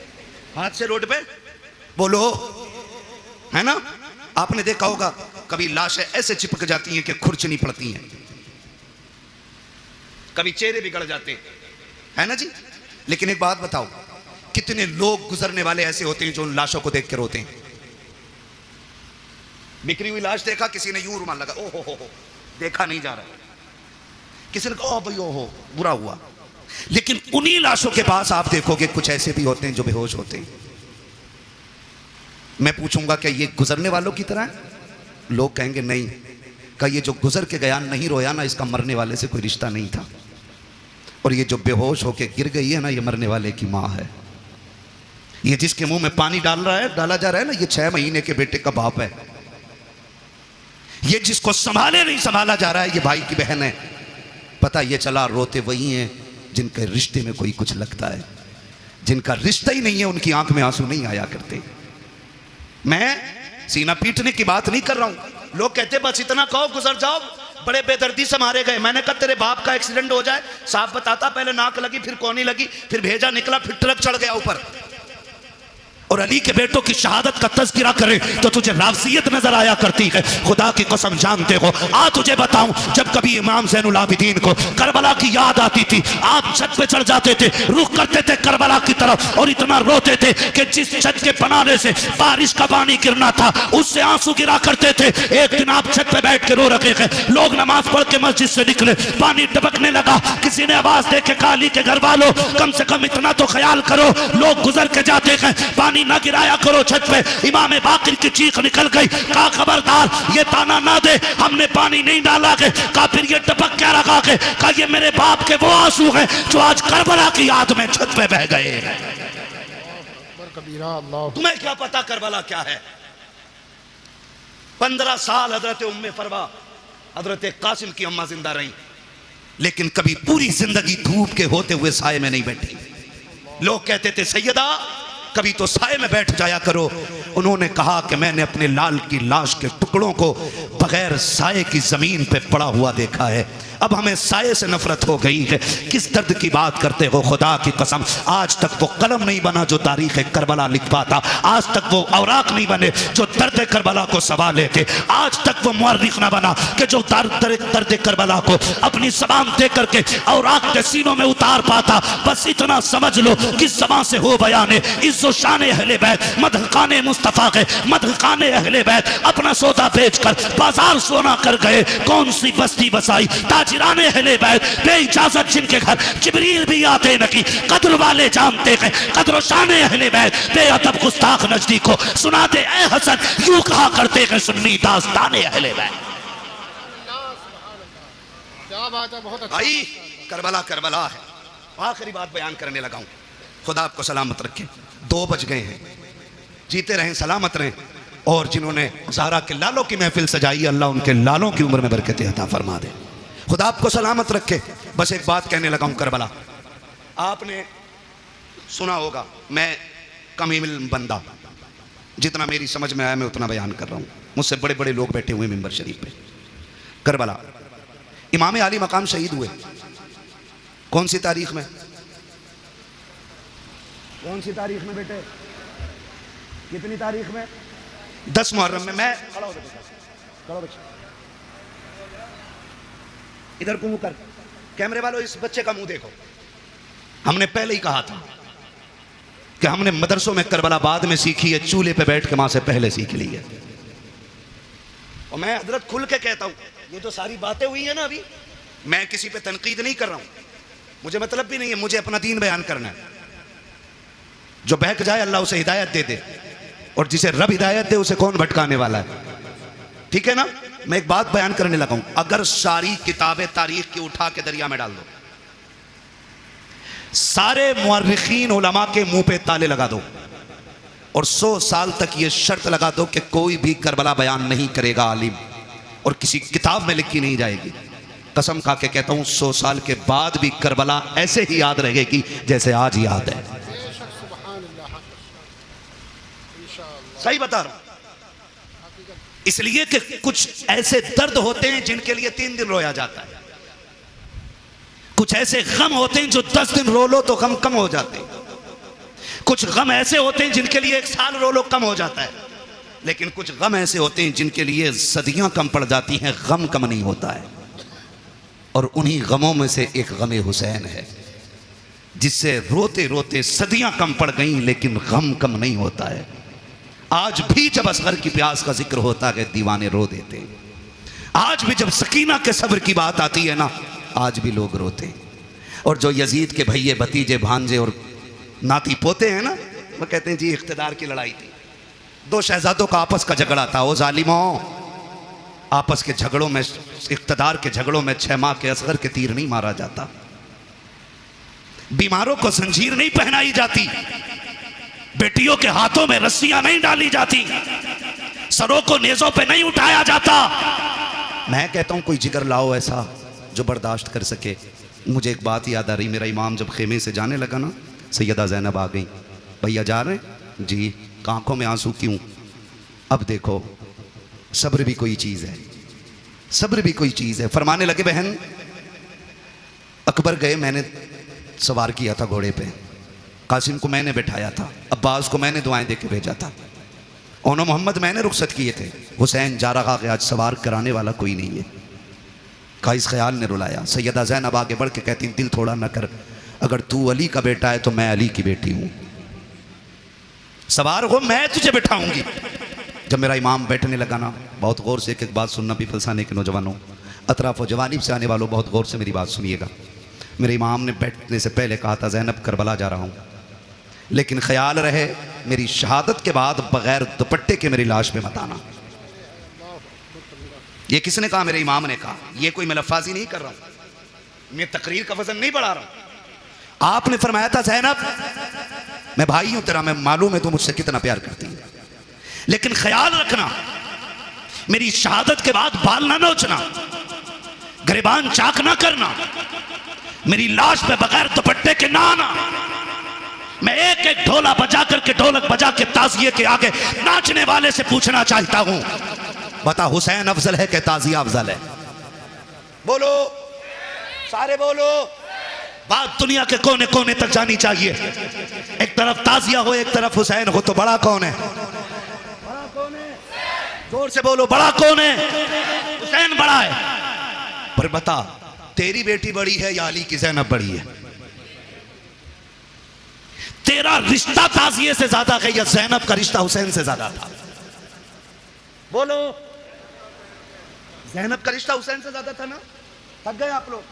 हादसे रोड पे? बोलो, है ना? आपने देखा होगा कभी लाशें ऐसे चिपक जाती हैं कि खुरचनी पड़ती हैं, कभी चेहरे बिगड़ जाते हैं, है ना जी? लेकिन एक बात बताओ, कितने लोग गुजरने वाले ऐसे होते हैं जो उन लाशों को देख कर रोते हैं? बिखरी हुई लाश देखा, किसी ने यूं रुमाल लगा, ओ हो, देखा नहीं जा रहा। किसी ने कहा ओ भाई, ओ हो, बुरा हुआ। लेकिन उन्हीं लाशों के पास आप देखोगे कुछ ऐसे भी होते हैं जो बेहोश होते हैं। मैं पूछूंगा क्या ये गुजरने वालों की तरह है? लोग कहेंगे नहीं। का ये जो गुजर के गया नहीं रोया ना, इसका मरने वाले से कोई रिश्ता नहीं था। और ये जो बेहोश होके गिर गई है ना, ये मरने वाले की माँ है। ये जिसके मुंह में पानी डाला जा रहा है ना, ये 6 महीने के बेटे का बाप है। ये जिसको संभाले नहीं संभाला जा रहा है, ये भाई की बहन है। पता ये चला रोते वही हैं जिनके रिश्ते में कोई कुछ लगता है। जिनका रिश्ता ही नहीं है, उनकी आंख में आंसू नहीं आया करते। मैं सीना पीटने की बात नहीं कर रहा हूं। लोग कहते बस इतना कहो गुजर जाओ, बड़े बेदर्दी से मारे गए। मैंने कहा तेरे बाप का एक्सीडेंट हो जाए, साफ बताता, पहले नाक लगी, फिर कोनी लगी, फिर भेजा निकला, फिर ट्रक चढ़ गया ऊपर। और अली के बेटों की शहादत का तज़किरा करे तो तुझे रावसियत नजर आया करती है। खुदा की कसम जानते हो, आ तुझे बताऊं, जब कभी इमाम ज़ैनुल आबिदीन को करबला की याद आती थी, आप छत पे चढ़ जाते थे, रुख करते थे करबला की तरफ, और इतना रोते थे कि जिस छत के बनाने से बारिश का पानी गिरना था, उससे आंसू गिरा करते थे। एक दिन आप छत पे बैठ के रो रखे थे, लोग नमाज पढ़ के मस्जिद से निकले, पानी टपकने लगा। किसी ने आवाज दे के कहा, अली के घर वालों, कम से कम इतना तो ख्याल करो, लोग गुजर के जाते हैं, पानी ना गिराया करो छत पे। इमाम बाकिर की चीख निकल गई, कहा खबरदार ये ताना ना दे, हमने पानी नहीं डाला के। कहा फिर ये टपक क्या रखा के? कहा ये मेरे बाप के वो आंसू हैं जो आज करबला की याद में छत पे बह गए। तुम्हें क्या पता करबला क्या है? 15 साल हजरत उम्मे फरवा, हजरत कासिम की अम्मा जिंदा रही, लेकिन कभी पूरी जिंदगी धूप के होते हुए साए में नहीं बैठी। लोग कहते थे सैयदा कभी तो साए में बैठ जाया करो। उन्होंने कहा कि मैंने अपने लाल की लाश के टुकड़ों को बगैर साए की जमीन पे पड़ा हुआ देखा है। अब हमें साए से नफरत हो गई है। किस दर्द की बात करते हो? खुदा की कसम, आज तक वो कलम नहीं बना जो तारीख करबला लिख पाता। आज तक वो औराक नहीं बने जो दर्द करबला को संभाले थे। आज तक वो मुअर्रिख ना बना कि जो दर्द करबला को अपनी ज़बान दे करके औराक के सीनों में उतार पाता। बस इतना समझ लो कि ज़बान से हो बयाने इज्जो शान अहले बैत, मदहकाने मुस्तफ़ा के मदहकाने अहले बैत अपना सौदा बेचकर बाजार सोना कर गए। कौन सी बस्ती बसाई ताजिराने अहले बैत, बेइजाजत जिनके घर जिब्रील भी आते नहीं। कद्र वाले जानते हैं कद्र शाने अहले बैत, बेअदब गुस्ताख नजदीक को सुनाते ऐ हसन, यूं कहा करते हैं सुन्नी दास्ताने अहले बैत। क्या बात है, बहुत अच्छा। भाई करबला करबला है। आखिरी बात बयान करने लगा हूं। खुदा आपको सलामत रखे। 2 बज गए हैं, जीते रहें, सलामत रहें। और जिन्होंने ज़हरा के लालों की महफिल सजाई, अल्लाह उनके लालों की उम्र में बरकत अता फरमा दे। खुदा आपको सलामत रखे। बस एक बात कहने लगा हूं, करबला आपने सुना होगा, मैं कम इल्म बंदा, जितना मेरी समझ में आया मैं उतना बयान कर रहा हूं। मुझसे बड़े बड़े लोग बैठे हुए मिंबर शरीफ पे। करबला इमाम अली मकाम शहीद हुए कौन सी तारीख में? कौन सी तारीख में बेटे? कितनी तारीख में? 10 मुहर्रम में। मैं खड़ा हो बच्चा, इधर को मुंह कर। कैमरे वालों इस बच्चे का मुंह देखो। हमने पहले ही कहा था कि हमने मदरसों में करबला बाद में सीखी है, चूल्हे पे बैठ के मां से पहले सीख ली है। और मैं हजरत खुल के कहता हूं, ये तो सारी बातें हुई है ना अभी, मैं किसी पे तनकीद नहीं कर रहा हूं, मुझे मतलब भी नहीं है, मुझे अपना दीन बयान करना है। जो बहक जाए अल्लाह उसे हिदायत दे दे, और जिसे रब हिदायत दे उसे कौन भटकाने वाला है। ठीक है ना? मैं एक बात बयान करने लगा हूं, अगर सारी किताबें तारीख की उठा के दरिया में डाल दो, सारे मुअर्रिखीन उलमा के मुंह पे ताले लगा दो, और 100 साल तक ये शर्त लगा दो कि कोई भी करबला बयान नहीं करेगा आलिम, और किसी किताब में लिखी नहीं जाएगी, कसम खा के कहता हूं 100 साल के बाद भी करबला ऐसे ही याद रहेगी जैसे आज याद है। सही बता रहा हूं, इसलिए कि कुछ ऐसे दर्द होते हैं जिनके लिए 3 दिन रोया जाता है, कुछ ऐसे गम होते हैं जो 10 दिन रो लो तो गम कम हो जाते हैं, कुछ गम ऐसे होते हैं जिनके लिए 1 साल रो लो कम हो जाता है, लेकिन कुछ गम ऐसे होते हैं जिनके लिए सदियां कम पड़ जाती हैं, गम कम नहीं होता है। और उन्हीं गमों में से एक गम हुसैन है, जिससे रोते रोते सदियां कम पड़ गई लेकिन गम कम नहीं होता है। आज भी जब असगर की प्यास का जिक्र होता है दीवाने रो देते हैं, आज भी जब सकीना के सब्र की बात आती है ना, आज भी लोग रोते हैं। और जो यजीद के भैये भतीजे भांजे और नाती पोते हैं ना, वो कहते हैं जी इख्तिदार की लड़ाई थी, 2 शहजादों का आपस का झगड़ा था। वो जालिमों, आपस के झगड़ों में, इख्तिदार के झगड़ों में 6 माह के असगर के तीर नहीं मारा जाता, बीमारों को जंजीर नहीं पहनाई जाती, बेटियों के हाथों में रस्सियां नहीं डाली जाती, सरों को नेजों पे नहीं उठाया जाता। मैं कहता हूं कोई जिगर लाओ ऐसा जो बर्दाश्त कर सके। मुझे एक बात याद आ रही, मेरा इमाम जब खेमे से जाने लगा ना, सैयदा ज़ैनब आ गई, भैया जा रहे हैं जी, आंखों में आंसू क्यों? अब देखो सब्र भी कोई चीज़ है, सब्र भी कोई चीज़ है। फरमाने लगे बहन अकबर गए, मैंने सवार किया था घोड़े पे, कासिम को मैंने बैठाया था, अब्बास को मैंने दुआएं दे के भेजा था, ओनो मोहम्मद मैंने रुखसत किए थे, हुसैन जा रहा कि आज सवार कराने वाला कोई नहीं है। काइस ख्याल ने रुलाया। सैयदा ज़ैनब आगे बढ़ के कहती दिल थोड़ा न कर, अगर तू अली का बेटा है तो मैं अली की बेटी हूँ, सवार हो मैं तुझे बैठाऊंगी। जब मेरा इमाम बैठने लगा ना, बहुत गौर से एक बात सुनना, भी फलसाने के नौजवानों, अतराफ व जवानीब से आने वालों बहुत गौर से मेरी बात सुनिएगा। मेरे इमाम ने बैठने से पहले कहा था ज़ैनब करबला जा रहा हूँ, लेकिन ख्याल रहे मेरी शहादत के बाद बगैर दुपट्टे के मेरी लाश पे मत आना। ये किसने कहा? मेरे इमाम ने कहा। ये कोई मैं लफ्ज़ी नहीं कर रहा हूं, मैं तकरीर का वजन नहीं बढ़ा रहा हूं। आपने फरमाया था ज़ैनब मैं भाई हूं तेरा, मैं मालूम है तू मुझसे कितना प्यार करती है, लेकिन ख्याल रखना मेरी शहादत के बाद बाल ना नोचना, गिरबान चाक ना करना, मेरी लाश पे बगैर दुपट्टे के ना आना। मैं एक एक ढोला बजा करके, ढोलक बजा के ताज़िये के आगे नाचने वाले से पूछना चाहता हूं, बता हुसैन अफजल है कि ताज़िया अफजल है? बोलो सारे बोलो। बात दुनिया के कोने कोने तक जानी चाहिए। एक तरफ ताज़िया हो, एक तरफ हुसैन हो, तो बड़ा कौन है? बड़ा कौन है? जोर से बोलो, बड़ा कौन है? हुसैन बड़ा है। पर बता तेरी बेटी बड़ी है या अली की ज़ैनब बड़ी है? तेरा रिश्ता ताज़िये से ज्यादा है या ज़ैनब का रिश्ता हुसैन से ज्यादा था? बोलो। ज़ैनब का रिश्ता हुसैन से ज्यादा था ना? थक गए आप लोग?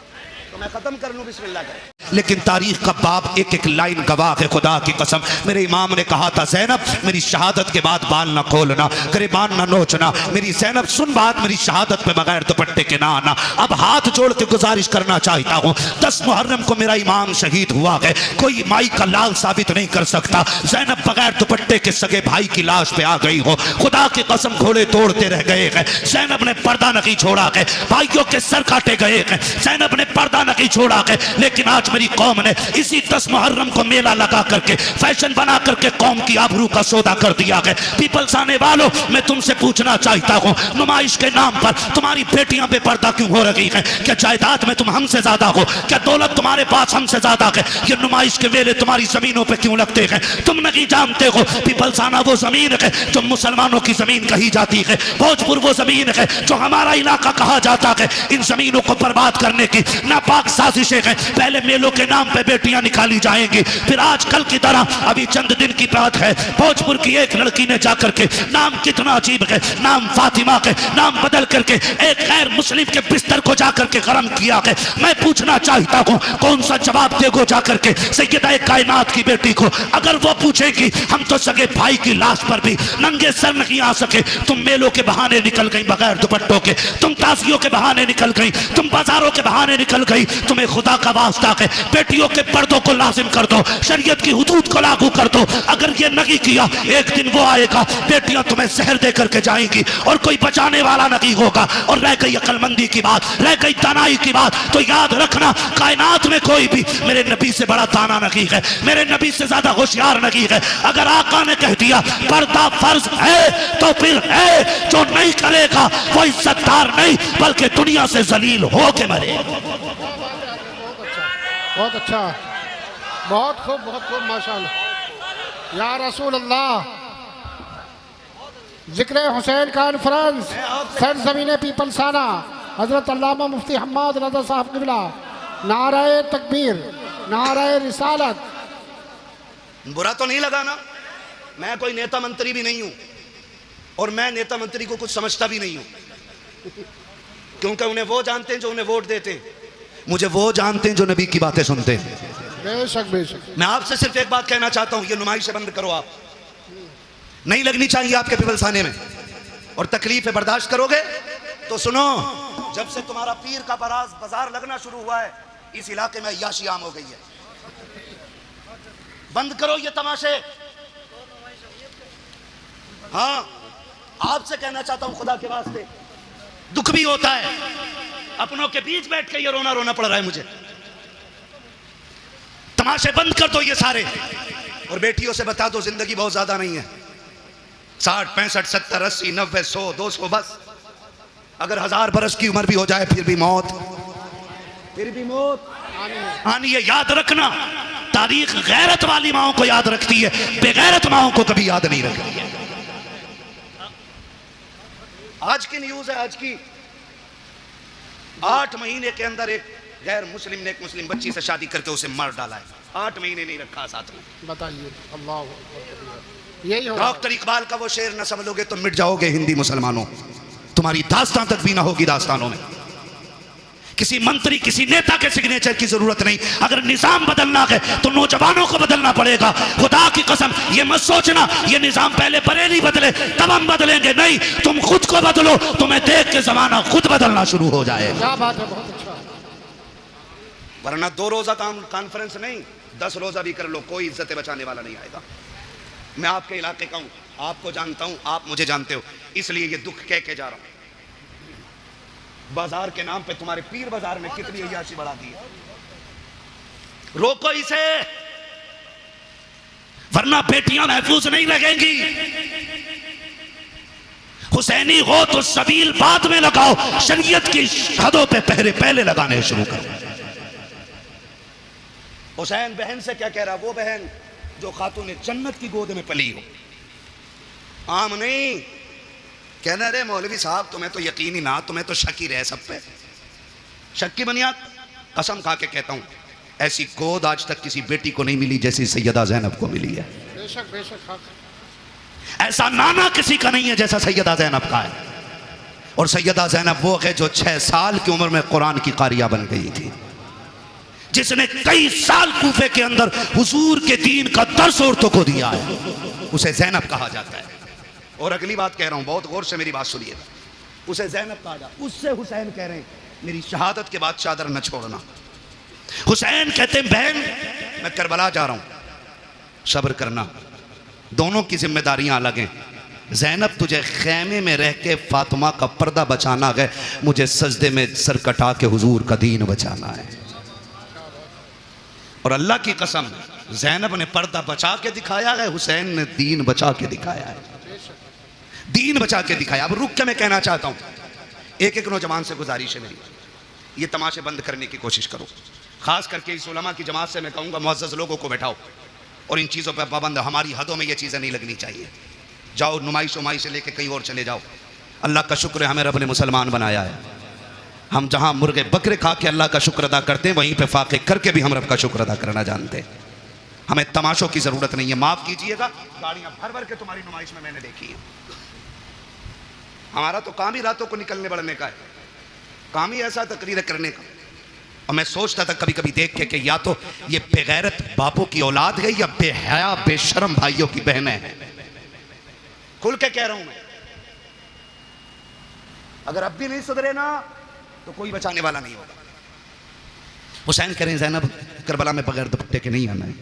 तो मैं खत्म कर लूं, बिस्मिल्लाह करें। लेकिन तारीख का बाप एक एक लाइन गवाह है। खुदा की कसम, मेरे इमाम ने कहा था, ज़ैनब मेरी शहादत के बाद बाल ना खोलना, गिरबान ना नोचना। मेरी ज़ैनब सुन बात, मेरी शहादत पे बगैर दुपट्टे के ना आना। अब हाथ जोड़ के गुजारिश करना चाहता हूँ, 10 मुहर्रम को मेरा इमाम शहीद हुआ है, कोई माई का लाल साबित नहीं कर सकता। ज़ैनब बगैर दुपट्टे के सगे भाई की लाश पे आ गई हो। खुदा की कसम, घोड़े तोड़ते रह गए हैं। ज़ैनब ने पर्दा नहीं छोड़ा है, भाइयों के सर काटे गए हैं। ज़ैनब ने पर्दा नहीं छोड़ा है, लेकिन आज मेरी कौम ने इसी 10 मुहर्रम को मेला लगा करके, फैशन बना करके कौम की आबरू का सौदा कर दिया है। पीपल्स आने वालों, मैं तुमसे पूछना चाहता हूँ, नुमाइश के नाम पर तुम्हारी बेटियां बेपर्दा क्यों हो रही हैं? क्या जायदाद में तुम हमसे ज्यादा हो? क्या दौलत तुम्हारे पास हमसे ज्यादा है? ये नुमाइश के मेले तुम्हारी जमीनों पे क्यों लगते हैं? तुम नहीं जानते हो पीपल्स आना वो जमीन है जो मुसलमानों की जमीन कही जाती है। भोजपुर वो जमीन है जो हमारा इलाका कहा जाता है। इन जमीनों को बर्बाद करने की नापाक साजिशें हैं। पहले मेलों के नाम पे बेटियां निकाली जाएंगी, फिर आज कल की तरह अभी चंद दिन की बात है, भोजपुर की एक लड़की ने जाकर के, नाम कितना अजीब है, नाम फातिमा के, नाम बदल करके एक गैर मुस्लिम के बिस्तर को जाकर के गरम किया है। मैं पूछना चाहता हूँ, कौन सा जवाब देगो जाकर के सैयदा कायनात की बेटी को? अगर वो पूछेगी, हम तो सगे भाई की लाश पर भी नंगे सर नहीं आ सके। तुम मेलों के बहाने निकल गई बगैर दुपट्टों के, तुम ताजियों के बहाने निकल गई, तुम बाजारों के बहाने निकल गई। तुम्हें खुदा का वास्ता है, बेटियों के पर्दों को लाजिम कर दो, शरीयत की हुदूद को लागू कर दो। अगर ये नहीं किया, एक दिन वो आएगा, बेटियां तुम्हें जहर दे करके जाएंगी और कोई बचाने वाला नहीं होगा। और रह गई अक्लमंदी की बात, रह गई दानाई की बात, तो याद रखना, कायनात में कोई भी मेरे नबी से बड़ा दाना नहीं है, मेरे नबी से ज्यादा होशियार नहीं है। अगर आका ने कह दिया पर्दा फर्ज है, तो फिर है, जो नहीं करेगा वो इज्जतदार नहीं बल्कि दुनिया से जलील हो के मरे। बहुत अच्छा, बहुत खूब माशाअल्लाह। या रसूल अल्लाह, जिक्र हुसैन कॉन्फ्रेंस सरजमीन पीपलसाना, हजरत अल्लामा मुफ्ती हम्माद रज़ा साहब क़िबला, नाराए तकबीर, नाराए रिसालत। बुरा तो नहीं लगा ना? मैं कोई नेता मंत्री भी नहीं हूं और मैं नेता मंत्री को कुछ समझता भी नहीं हूं, क्योंकि उन्हें वो जानते हैं जो उन्हें वोट देते हैं, मुझे वो जानते हैं जो नबी की बातें सुनते हैं। बेशक बेशक। मैं आपसे सिर्फ एक बात कहना चाहता हूं, ये नुमाइश बंद करो। आप नहीं लगनी चाहिए आपके पीपलसाने में, और तकलीफें बर्दाश्त करोगे तो सुनो, जब से तुम्हारा पीर का बाजार लगना शुरू हुआ है, इस इलाके में अय्याशी आम हो गई है। बंद करो ये तमाशे। हाँ, आपसे कहना चाहता हूं, खुदा के वास्ते दुख भी होता है, अपनों के बीच बैठ के ये रोना पड़ रहा है मुझे। तमाशे बंद कर दो ये सारे, और बेटियों से बता दो जिंदगी बहुत ज्यादा नहीं है, 60, 65, 70, 80, 90, 100, 200, बस। अगर 1000 बरस की उम्र भी हो जाए फिर भी मौत आनी है। याद रखना, तारीख गैरत वाली माओं को याद रखती है, बेगैरत माओं को कभी याद नहीं रखती है। आज की न्यूज है, आज की 8 महीने के अंदर एक गैर मुस्लिम ने एक मुस्लिम बच्ची से शादी करके उसे मार डाला है। 8 महीने नहीं रखा साथ में। बताइए, अल्लाह, यही हो। डॉक्टर इकबाल का वो शेर न समझोगे तो मिट जाओगे हिंदी मुसलमानों, तुम्हारी दास्तान तक भी ना होगी दास्तानों में। किसी मंत्री, किसी नेता के सिग्नेचर की जरूरत नहीं। अगर निजाम बदलना है तो नौजवानों को बदलना पड़ेगा। खुदा की कसम, ये मत सोचना ये निजाम पहले बरेली बदले तब हम बदलेंगे, नहीं, तुम खुद को बदलो, तुम्हें देख के जमाना खुद बदलना शुरू हो जाएगा। क्या बात है, बहुत अच्छा। वरना 2 रोजा कॉन्फ्रेंस नहीं, 10 रोजा भी कर लो, कोई इज्जत बचाने वाला नहीं आएगा। मैं आपके इलाके का हूं, आपको जानता हूं, आप मुझे जानते हो, इसलिए ये दुख कह के जा रहा हूं। बाजार के नाम पे तुम्हारे पीर बाजार में कितनी अय्याशी बढ़ा दी है, रोको इसे, वरना बेटियां महफूज नहीं लगेंगी। हुसैनी हो तो सबील बाद में लगाओ, शरीयत की हदों पे पहरे पहले लगाने शुरू करो। हुसैन बहन से क्या कह रहा, वो बहन जो खातून जन्नत की गोद में पली हो, आम नहीं। कहना रे मौलवी साहब तुम्हें तो यकीन ही ना, तुम्हें तो शक ही रहे सब पे, शक की बुनियाद। कसम खा के कहता हूं, ऐसी गोद आज तक किसी बेटी को नहीं मिली जैसी सैयदा ज़ैनब को मिली है। बेशक बेशक। ऐसा नाना किसी का नहीं है जैसा सैयदा ज़ैनब का है। और सैयदा ज़ैनब वो है जो 6 साल की उम्र में कुरान की कारिया बन गई थी। जिसने कई साल कूफे के अंदर हुजूर के दीन का दर्स औरतों को दिया है, उसे ज़ैनब कहा जाता है। और अगली बात कह रहा हूं, बहुत गौर से मेरी बात सुनिएगा, उसे ज़ैनब कहा जाता, उससे हुसैन कह रहे हैं मेरी शहादत के बाद चादर न छोड़ना। हुसैन कहते हैं बहन मैं करबला जा रहा हूं, सब्र करना, दोनों की जिम्मेदारियां अलग हैं। ज़ैनब तुझे खेमे में रह के फातिमा का पर्दा बचाना है, मुझे सजदे में सर कटा के हुजूर का दीन बचाना है। और अल्लाह की कसम ज़ैनब ने पर्दा बचा के दिखाया है, हुसैन ने दीन बचा के दिखाया है, दीन बचा के दिखाया। अब रुक के मैं कहना चाहता हूं, एक एक नौजवान से गुजारिश है मेरी, ये तमाशे बंद करने की कोशिश करो। खास करके इस उलमा की जमात से मैं कहूँगा मुअज़्ज़ज़ लोगों को बैठाओ और इन चीज़ों पर पाबंद, हमारी हदों में ये चीज़ें नहीं लगनी चाहिए। जाओ नुमाइश उमाइश से लेके कहीं और चले जाओ। अल्लाह का शुक्र है हमें रब ने मुसलमान बनाया है। हम जहाँ मुर्गे बकरे खा के अल्लाह का शुक्र अदा करते हैं, वहीं पे फाके करके भी हम रब का शुक्र अदा करना जानते हैं। हमें तमाशों की ज़रूरत नहीं है। माफ़ कीजिएगा, गाड़ियाँ भर भर के तुम्हारी नुमाइश में मैंने देखी है। हमारा तो काम ही रातों को निकलने बढ़ने का है, काम ही ऐसा तकरीर करने का। और मैं सोचता था कभी कभी देख के कि या तो ये बेगैरत बापों की औलाद है या बेहया बेशरम भाइयों की बहनें हैं। खुल के कह रहा हूं मैं, अगर अब भी नहीं सुधरे ना तो कोई बचाने वाला नहीं होगा। हुसैन कह रहे हैं ज़ैनब करबला में बगैर दुपट्टे के नहीं आना है,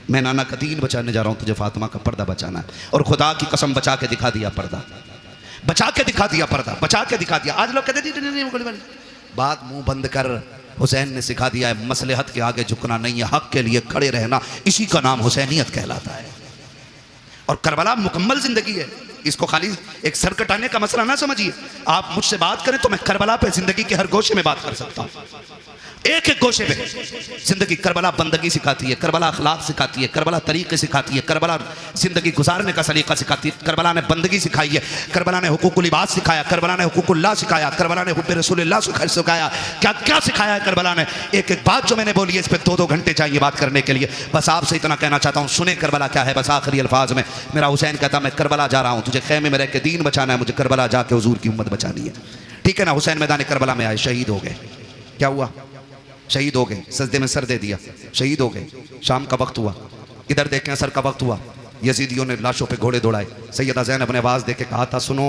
मैं नाना का दीन बचाने जा रहा हूं, तुझे फातिमा का पर्दा बचाना है। और खुदा की कसम बचा के दिखा दिया पर्दा, बचा के दिखा दिया पर्दा, बचा के दिखा दिया। आज लोग कहते हैं बात मुंह बंद कर। हुसैन ने सिखा दिया है मसलहत के आगे झुकना नहीं है, हक के लिए खड़े रहना, इसी का नाम हुसैनियत कहलाता है। और करबला मुकम्मल जिंदगी है, इसको खाली एक सर कटाने का मसला ना समझिए। आप मुझसे बात करें तो मैं करबला पे जिंदगी के हर गोशे में बात कर सकता हूँ, एक एक गोशे में जिंदगी। करबला बंदगी सिखाती है, करबला अखलाक सिखाती है, करबला तरीके सिखाती है, करबला जिंदगी गुजारने का सलीका सिखाती है। करबला ने बंदगी सिखाई है, करबला ने हुकूकुल इबाद सिखाया, करबला ने हुकूकुल्लाह सिखाया, करबला ने हुब्बे रसूलिल्लाह सिखाया। क्या क्या सिखाया है करबला ने। एक एक बात जो मैंने बोली है इस पर 2-2 घंटे चाहिए बात करने के लिए। बस आपसे इतना कहना चाहता हूँ, सुने करबला क्या है बस आखिरी अल्फाज में। मेरा हुसैन कहता मैं करबला जा रहा हूँ, तुझे खेमे में रह के दीन बचाना है, मुझे करबला जाके हुजूर की उम्मत बचानी है। ठीक है ना। हुसैन मैदान करबला में आए, शहीद हो गए। क्या हुआ? शहीद हो गए, सजदे में सर दे दिया, शहीद हो गए। शाम का वक्त हुआ, इधर देखें असर का वक्त हुआ, यजीदियों ने लाशों पे घोड़े दौड़ाए। सैयदा ज़ैनब ने आवाज़ दे के कहा था सुनो,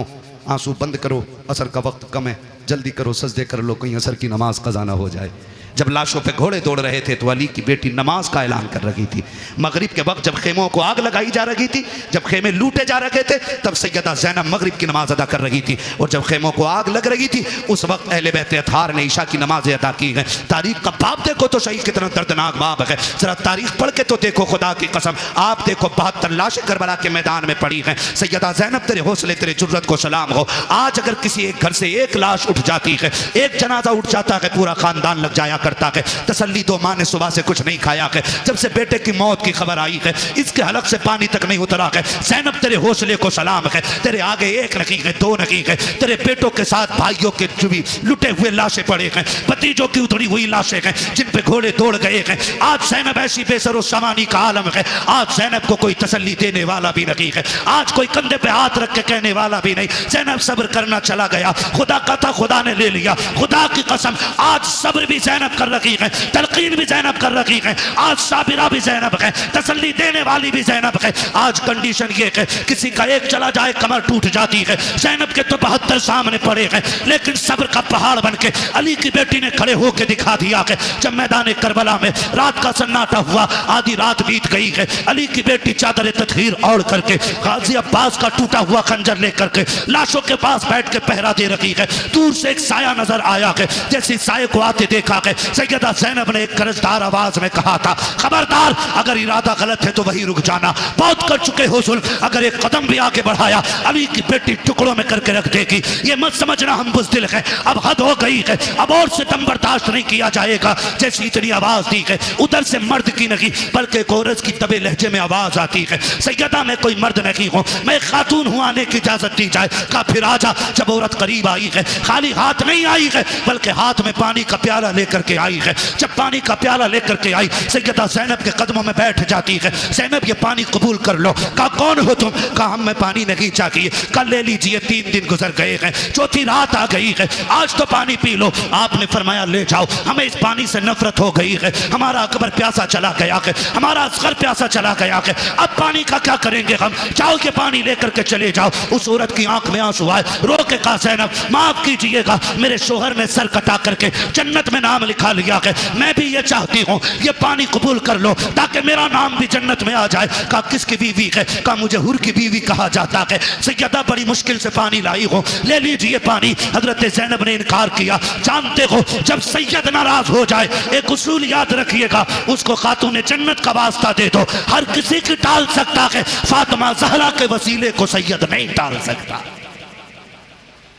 आंसू बंद करो, असर का वक्त कम है, जल्दी करो, सजदे कर लो, कहीं असर की नमाज कज़ा ना हो जाए। जब लाशों पे घोड़े दौड़ रहे थे तो अली की बेटी नमाज का ऐलान कर रही थी। मगरिब के वक्त जब खेमों को आग लगाई जा रही थी, जब खेमे लूटे जा रहे थे, तब सैयदा ज़ैनब मगरिब की नमाज अदा कर रही थी। और जब खेमों को आग लग रही थी उस वक्त अहले बैत अतार ने ईशा की नमाज अदा की है। तारीख का बाप देखो तो सही कितना दर्दनाक बाप है, जरा तारीख पढ़ के तो देखो, खुदा की कसम आप देखो 72 लाशें करबला के मैदान में पड़ी हैं। सैयदा ज़ैनब तेरे हौसले तेरे जुर्रत को सलाम हो। आज अगर किसी एक घर से एक लाश उठ जाती है, एक जनाजा उठ जाता है, पूरा खानदान लग जाया करता है। तसल्ली दो, माँ ने सुबह से कुछ नहीं खाया है, जब से बेटे की मौत की खबर आई है इसके हलक से पानी तक नहीं उतरा है। ज़ैनब तेरे हौसले को सलाम है, तेरे आगे एक नहीं है, 2 नहीं है, तेरे बेटों के साथ भाइयों के जुबी लुटे हुए लाशें पड़े हैं, भतीजों की उतरी हुई लाशें हैं जिन पे घोड़े दौड़ गए हैं। आज ज़ैनब ऐसी बेसरो समानी का आलम है, आज ज़ैनब को कोई तसल्ली देने वाला भी नहीं है, आज कोई कंधे पे हाथ रख के कहने वाला भी नहीं। ज़ैनब सब्र करना चला गया, खुदा का था खुदा ने ले लिया। खुदा की कसम आज सब्र भी ज़ैनब कर रही है, तलकीन भी ज़ैनब कर रही है, आज साबिरा भी ज़ैनब है, तसल्ली देने वाली भी ज़ैनब है। आज कंडीशन ये है किसी का एक चला जाए कमर टूट जाती है, ज़ैनब के तो 72 सामने पड़े हैं, लेकिन सब्र का पहाड़ बन के अली की बेटी ने खड़े होकर दिखा दिया है। जब मैदान करबला में रात का सन्नाटा हुआ, आधी रात बीत गई है, अली की बेटी चादर तत्हीर ओढ़ करके गाजी अब्बास का टूटा हुआ खंजर लेकर के लाशों के पास बैठ के पहरा दे रही है। दूर से एक साया नजर आया है, जैसे साये को आते देखा है, सैयदा ज़ैनब ने एक कर्जदार आवाज में कहा था खबरदार अगर इरादा गलत है तो वही रुक जाना, बहुत कर चुके हो जुल्म, अगर एक कदम भी आगे बढ़ाया अली की बेटी टुकड़ों में करके रख देगी। ये मत समझना हम बुज़दिल हैं, अब हद हो गई है, अब और सितम बर्दाश्त नहीं किया जाएगा। जैसी इतनी आवाज दी है उधर से मर्द की नहीं बल्कि एक औरत की दबे लहजे में आवाज आती है, सैयदा मैं कोई मर्द नहीं हूँ, मैं खातून हूँ, आने की इजाजत दी जाए। कहा फिर आजा। जब औरत करीब आई है खाली हाथ नहीं आई है बल्कि हाथ में पानी का प्याला लेकर के के आई है। जब पानी का प्याला लेकर के आई, सैयदा ज़ैनब के कदमों में बैठ जाती है। ज़ैनब ये पानी कबूल कर लो। कहा कौन हो तुम? कहा हम मैं पानी नहीं चाहिए। कल ले लीजिए, 3 दिन गुजर गए हैं, चौथी रात आ गई है, आज तो पानी पी लो। आपने फरमाया ले जाओ, हमें इस पानी से नफरत हो गई है, हमारा अकबर प्यासा चला गया है, हमारा असगर प्यासा चला गया है, अब पानी का क्या करेंगे हम? जाओ के पानी लेकर के चले जाओ। उस औरत की आंख में आंसू आए, रो के कहा ज़ैनब माफ कीजिएगा, मेरे शोहर ने सर कटा करके जन्नत में नाम लिखा लिया है, मैं भी ये चाहती हूँ ये पानी कबूल कर लो ताकि मेरा नाम भी जन्नत में आ जाए। कहा किसकी बीवी है? कहा मुझे हुर की बीवी कहा जाता है। सैयदा बड़ी मुश्किल से पानी लाई हो, ले लीजिए पानी। हजरत ज़ैनब ने इनकार किया। जानते हो जब सैयद नाराज हो जाए, एक उसूल याद रखिएगा, उसको खातून जन्नत का वास्ता दे दो। हर किसी की टाल सकता है, फातिमा ज़हरा के वसीले को सैयद नहीं टाल सकता।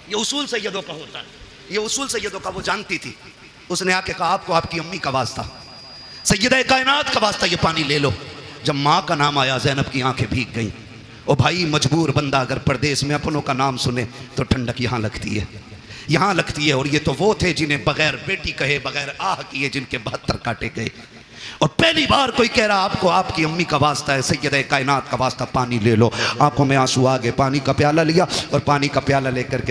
ये उसूल सैयदों का होता है, ये उसूल सैयदों का वो जानती थी। उसने आके कहा आपको आपकी अम्मी का वास्ता, सैयदा कायनात का वास्ता, ये पानी ले लो। जब माँ का नाम आया ज़ैनब की आंखें भीग गईं। ओ भाई मजबूर बंदा अगर परदेश में अपनों का नाम सुने तो ठंडक यहाँ लगती है, यहाँ लगती है। और ये तो वो थे जिन्हें बगैर बेटी कहे, बगैर आह किए जिनके 72 काटे गए। और पहली बार कोई कह रहा आपको आपकी अम्मी का वास्ता है, सैयदा कायनात का वास्ता, पानी ले लो। आंखों में आंसू आ गए, पानी का प्याला लिया और पानी का प्याला लेकर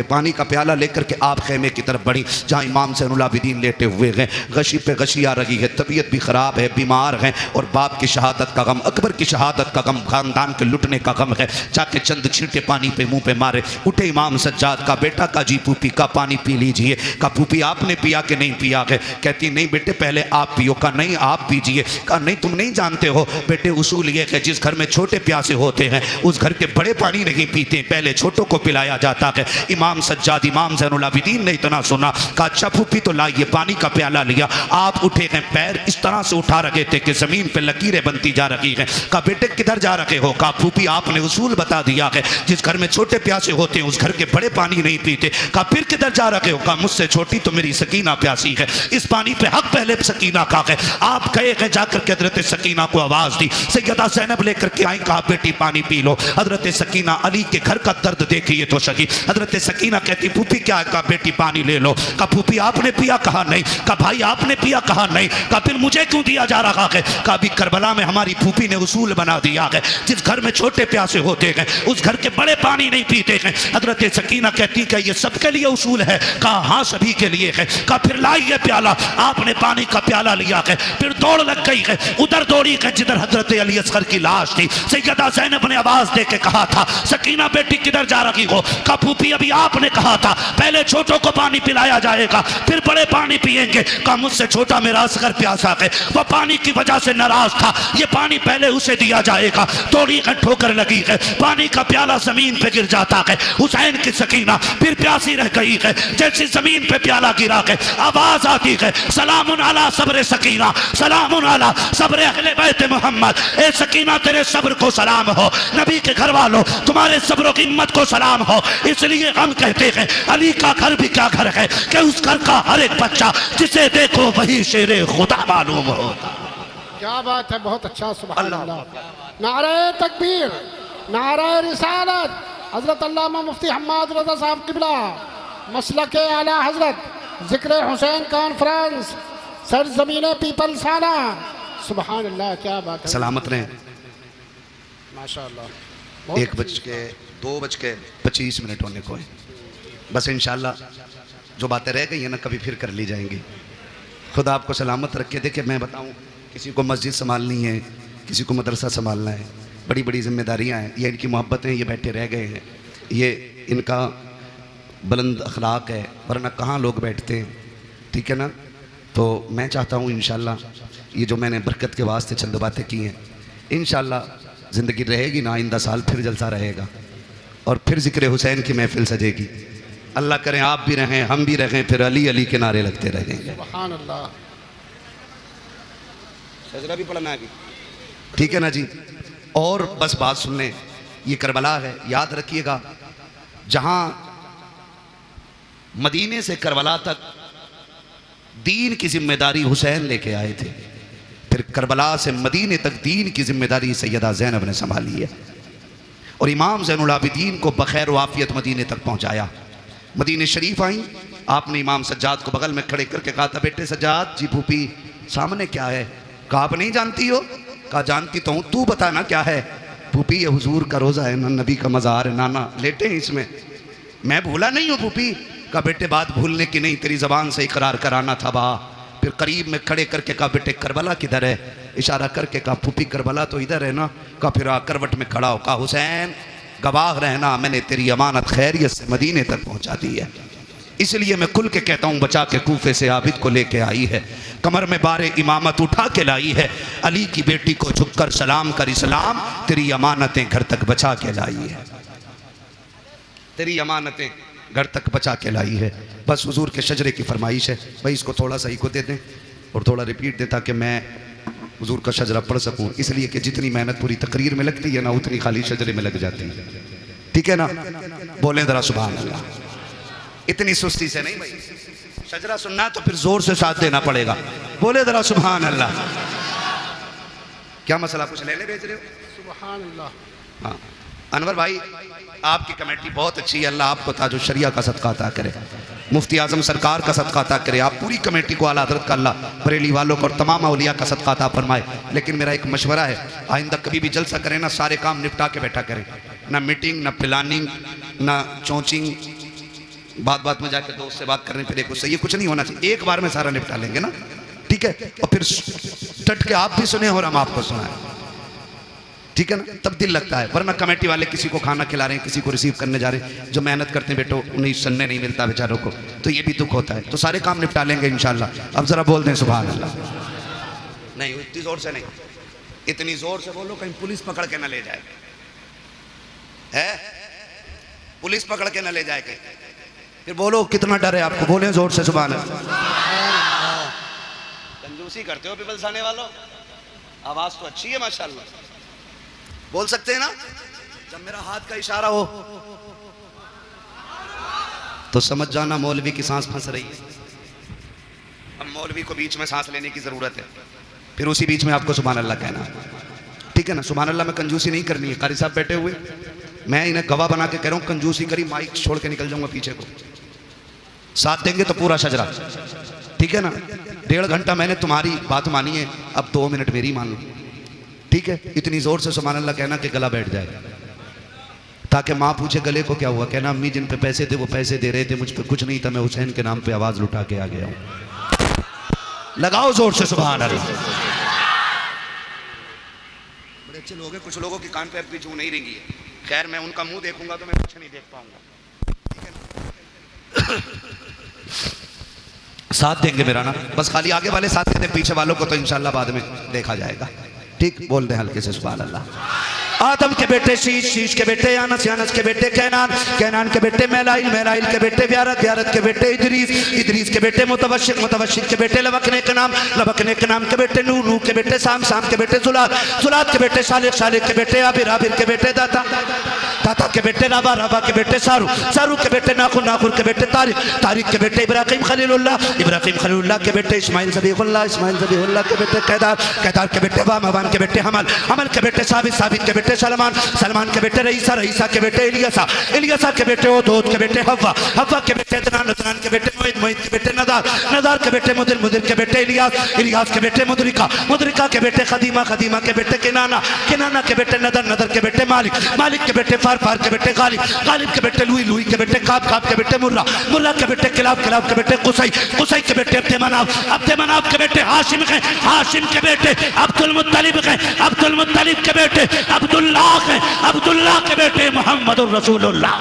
के आप खेमे की तरफ बढ़ी जहाँ इमाम ज़ैनुल आबिदीन लेटे हुए हैं। गशी पे गशी आ रही है, तबीयत भी ख़राब है, बीमार हैं और बाप की शहादत का गम, अकबर की शहादत का गम, खानदान के लुटने का गम है। जाके चंद छींटे पानी पे मुँह पे मारे। उठे इमाम सज्जाद का बेटा का जी फूफी का पानी पी लीजिए। का फूफी आपने पिया कि नहीं पिया है? कहती नहीं बेटे पहले आप पियो। का नहीं आप पीजिए। कहा नहीं तुम नहीं जानते हो बेटे, उसूल ये है जिस घर में छोटे प्यासे होते हैं उस घर के बड़े पानी नहीं पीते, पहले छोटों को पिलाया जाता है। इमाम सज्जाद इमाम ज़ैनुल आबिदीन ने इतना सुना, कहा अच्छा फूफी तो लाइए। पानी का प्याला लिया। आप उठे हैं, पैर इस तरह से उठा रखे थे कि जमीन पे लकीरें बनती जा रही हैं। कहा बेटे किधर जा रखे हो? कहा फूफी आपने उसूल बता दिया है, जिस घर में छोटे प्यासे होते हैं उस घर के बड़े पानी नहीं पीते। कहा फिर किधर जा रखे हो? कहा मुझसे छोटी तो मेरी सकीना प्यासी है, इस पानी पे हक पहले सकीना का है। आप गए हैं, जाकर के हजरत सकीना को आवाज दी। सैयदा ज़ैनब लेकर के आई, कहा बेटी पानी पी लो। हजरत सकीना अली के घर का दर्द देखिए तो सही। हजरत सकीना कहती फूफी क्या है? कहा बेटी पानी ले लो। कहा फूफी आपने पिया? कहा नहीं। कहा भाई आपने पिया? कहा नहीं। कहा फिर मुझे क्यों दिया जा रहा है? कहा अभी करबला में हमारी फूफी ने उसूल बना दिया है, जिस घर में छोटे प्यासे होते हैं उस घर के बड़े पानी नहीं पीते हैं। हजरत सकीना कहती कि ये सबके लिए उसूल है? कहा हाँ सभी के लिए है। कहा फिर लाइए प्याला। आपने पानी का प्याला लिया है, फिर दौड़ लग गई है, उधर दौड़ी है जिधर हजरत अली असगर की लाश थी। सैयदा ज़ैनब ने आवाज दे के कहा था सकीना बेटी किधर जा रही हो? कहा फूफी अभी आपने कहा था पहले छोटों को पानी पिलाया जाएगा फिर बड़े पानी पिएंगे। कहा मुझसे छोटा मेरा असगर प्यासा है, वह पानी की वजह से नाराज था, ये पानी पहले उसे दिया जाएगा। थोड़ी ठोकर लगी है, पानी का प्याला जमीन पे गिर जाता है। हुसैन की सकीना फिर प्यासी रह गई है, जैसी जमीन पे प्याला गिरा है आवाज आती है सलामुन अला सब्र सकीना, सलामुन अला सब्र अहले बैत मोहम्मद। ए सकीना तेरे सब्र को सलाम हो, नबी के घर वालों तुम्हारे सब्र की हिम्मत को सलाम हो। इसलिए हम कहते हैं अली का घर भी क्या घर है कि उस घर का हर एक बच्चा जिसे देखो वही शेरे खुदा मालूम हो। क्या बात है, बहुत अच्छा, सुभान अल्लाह। नारे तकबीर, नारे रिसालत, हजरत अल्लामा मुफ्ती हम्माद रज़ा साहब किबला, मसलक आला हजरत, जिक्र हुसैन कॉन्फ्रेंस, सरजमीन पीपल साला। सुभान अल्लाह, क्या बात है। सलामत रहें। माशाअल्लाह। 2:25 होने को है। बस इंशाल्लाह जो बातें रह गई हैं ना कभी फिर कर ली जाएंगी। खुदा आपको सलामत रखे। देखिए मैं बताऊं, किसी को मस्जिद संभालनी है, किसी को मदरसा संभालना है, बड़ी बड़ी जिम्मेदारियां हैं। ये इनकी मोहब्बतें, ये बैठे रह गए हैं, ये इनका बुलंद अखलाक है, वरना कहाँ लोग बैठते हैं, ठीक है ना। तो मैं चाहता हूँ इंशाल्लाह ये जो मैंने बरकत के वास्ते चंद बातें की हैं, इंशाल्लाह ज़िंदगी रहेगी ना, आइंदा साल फिर जलसा रहेगा और फिर ज़िक्र हुसैन की महफिल सजेगी। अल्लाह करें आप भी रहें, हम भी रहें, फिर अली अली के नारे लगते रहेंगे। सुभान अल्लाह। सजरा भी पढ़ना है, ठीक है ना जी। और बस बात सुन लें, ये करबला है, याद रखिएगा, जहां मदीने से करबला तक दीन की जिम्मेदारी हुसैन लेके आए थे, फिर करबला से मदीने तक दीन की जिम्मेदारी सैयदा ज़ैनब ने संभाली है और इमाम ज़ैनुल आबिदीन को बखैर वाफियत मदीने तक पहुंचाया। मदीने शरीफ आई, आपने इमाम सज्जाद को बगल में खड़े करके कहा था, बेटे सज्जाद जी फूफी सामने क्या है? कहा आप नहीं जानती हो? कहा जानती तो हूँ, तू बताना क्या है? फूफी ये हुजूर का रोज़ा है ना, नबी का मज़ार है, नाना लेटे हैं इसमें। मैं भूला नहीं हूँ फूफी। कहा बेटे बात भूलने की नहीं, तेरी ज़बान से इकरार कराना था बा। फिर करीब में खड़े करके कहा बेटे करबला किधर है? इशारा करके कहा फूफी करबला तो इधर है ना। कहा फिर करवट में खड़ा हो, कहा हुसैन गवाह रहना, मैंने तेरी अमानत खैरियत से मदीने तक पहुँचा दी है, इसलिए मैं खुल के कहता हूँ बचा के कूफे से आबिद को लेके आई है, कमर में बारे इमामत उठा के लाई है, अली की बेटी को झुककर सलाम कर इस्लाम, तेरी अमानतें घर तक बचा के लाई है, तेरी अमानतें घर तक बचा के लाई है। बस हुजूर के शजरे की फरमाइश है, भाई इसको थोड़ा सा इको दे दें और थोड़ा रिपीट दें ताकि मैं हुजूर का शजरा पढ़ सकूँ, इसलिए कि जितनी मेहनत पूरी तकरीर में लगती है ना उतनी खाली शजरे में लग जाती है। ठीक है ना? बोलें ज़रा सुभान अल्लाह। इतनी सुस्ती से नहीं भाई, शजरा सुनना है तो फिर जोर से साथ देना पड़ेगा। बोले जरा सुभान अल्लाह। क्या मसला, कुछ लेने भेज रहे हो? सुभान अल्लाह। हाँ अनवर भाई आपकी कमेटी बहुत अच्छी है, अल्लाह आपको ताजो शरिया का सदका अता करे, मुफ्ती आजम सरकार का सदका अता करे, आप पूरी कमेटी को आला हज़रत का अल्लाह बरेली वालों को और तमाम औलिया का सदका अता फरमाए। लेकिन मेरा एक मशवरा है, आइंदा कभी भी जलसा करें ना सारे काम निपटा के बैठा करें, ना मीटिंग ना प्लानिंग ना चौचिंग, बात में जाकर दोस्त से बात करने फिर एक उससे, ये कुछ नहीं होना चाहिए, एक बार में सारा निपटा लेंगे ना, ठीक है? और फिर टट के आप भी सुने और हम आपको सुनाए, ठीक है ना? तब दिल लगता है। वरना कमेटी वाले किसी को खाना खिला रहे हैं, किसी को रिसीव करने जा रहे हैं, जो मेहनत करते हैं बेटो उन्हें सुनने नहीं मिलता बेचारों को, तो ये भी दुख होता है। तो सारे काम निपटा लेंगे इंशाल्लाह। अब जरा बोल दें सुभान अल्लाह। नहीं इतनी जोर से नहीं, इतनी जोर से बोलो कहीं पुलिस पकड़ के ना ले जाए, है पुलिस पकड़ के ना ले जाए कहीं। फिर बोलो कितना डर है आपको, बोले जोर से सुभान अल्लाह। कंजूसी करते हो पिपल्स आने वालों, आवाज तो अच्छी है माशाल्लाह, बोल सकते हैं ना? जब मेरा हाथ का इशारा हो तो समझ जाना मौलवी की सांस फंस रही है। अब मौलवी को बीच में सांस लेने की जरूरत है, फिर उसी बीच में आपको सुभान अल्लाह कहना, ठीक है ना? सुभान अल्लाह में कंजूसी नहीं करनी है। कारी साहब बैठे हुए, मैं इन्हें गवाह बना के कह रहा हूँ, कंजूसी करी माइक छोड़ के निकल जाऊंगा पीछे को, साथ देंगे तो पूरा शजरा, ठीक है ना? 1.5 घंटा मैंने तुम्हारी बात मानी है, अब 2 मिनट मेरी मान लो, ठीक है? इतनी जोर से सुभान अल्लाह कहना कि गला बैठ जाए, ताकि माँ पूछे गले को क्या हुआ, कहना अम्मी जिन पे पैसे थे वो पैसे दे रहे थे, मुझ पे कुछ नहीं था, मैं हुसैन के नाम पे आवाज लुटा के आ गया हूँ। लगाओ जोर से सुभान अल्लाह। बड़े अच्छे लोग हैं, कुछ लोगों की कान पे अब भी जूं नहीं रेंगी है, खैर मैं उनका मुंह देखूंगा तो मैं कुछ नहीं देख पाऊंगा, साथ देंगे मेरा ना, बस खाली आगे वाले साथ देते, पीछे वालों को तो इंशाल्लाह बाद में देखा जाएगा, ठीक? बोल दे हल्के से सुभान अल्लाह। आदम के बेटे शीश, शीश के बेटे यानस, यानस के बेटे कैनान, कैनान के बेटे मैलाइल, मैलाइल के बेटे व्यारत, व्यारत के बेटे इदरीस, इदरीस के बेटे मुतवशिक, मुतवशिक के बेटे लबकने के नाम, लबकने के नाम के बेटे नूह, नूह के बेटे साम, साम के बेटे जुलाद, जुलाद के बेटे सालिक, सालिक के बेटे आबिर, आबिर के बेटे दाता, दाता के बेटे रबा, रबा के बेटे सारू, सारू के बेटे नाखुर, नाखुर के बेटे तारिक, तारिक के बेटे इब्राहिम खलीलुल्लाह, इब्राहिम खलीलुल्लाह के बेटे इस्माइल ज़बीहुल्लाह, इस्माइल ज़बीहुल्लाह के बेटे कैदार, कैदार के बेटे वाम, वाम के बेटे हमल, हमल के बेटे साबित, साबित के बेटे सलमान, सलमान के बेटे रईसा, रईसा के बेटे इलियासा, इलियासा के बेटे ओदोद के बेटे हव्वा, हव्वा के बेटे अदनान, अदनान के बेटे मोहित, मोहित के बेटे नदार, नदार के बेटे मुदिर, मुदिर के बेटे इलियास, इलियास के बेटे मुदरिका, मुदरिका के बेटे खदीमा, खदीमा के बेटे किनाना, किनाना के बेटे नदर, नदर के बेटे मालिक, मालिक के बेटे फार, फार के बेटे गालिब, गालिब के बेटे लुई, लुई के बेटे काब, काब के बेटे मुर्रा, मुर्रा के बेटे किलाब, किलाब के बेटे कुसई, कुसई के बेटे अब्दे मनाफ, अब्दे मनाफ के बेटे हाशिम हैं, हाशिम के बेटे अब्दुल मुत्तलिब हैं, अब्दुल मुत्तलिब के बेटे अब्दुल्लाह हैं, अब्दुल्लाह के बेटे मोहम्मद रसूलुल्लाह।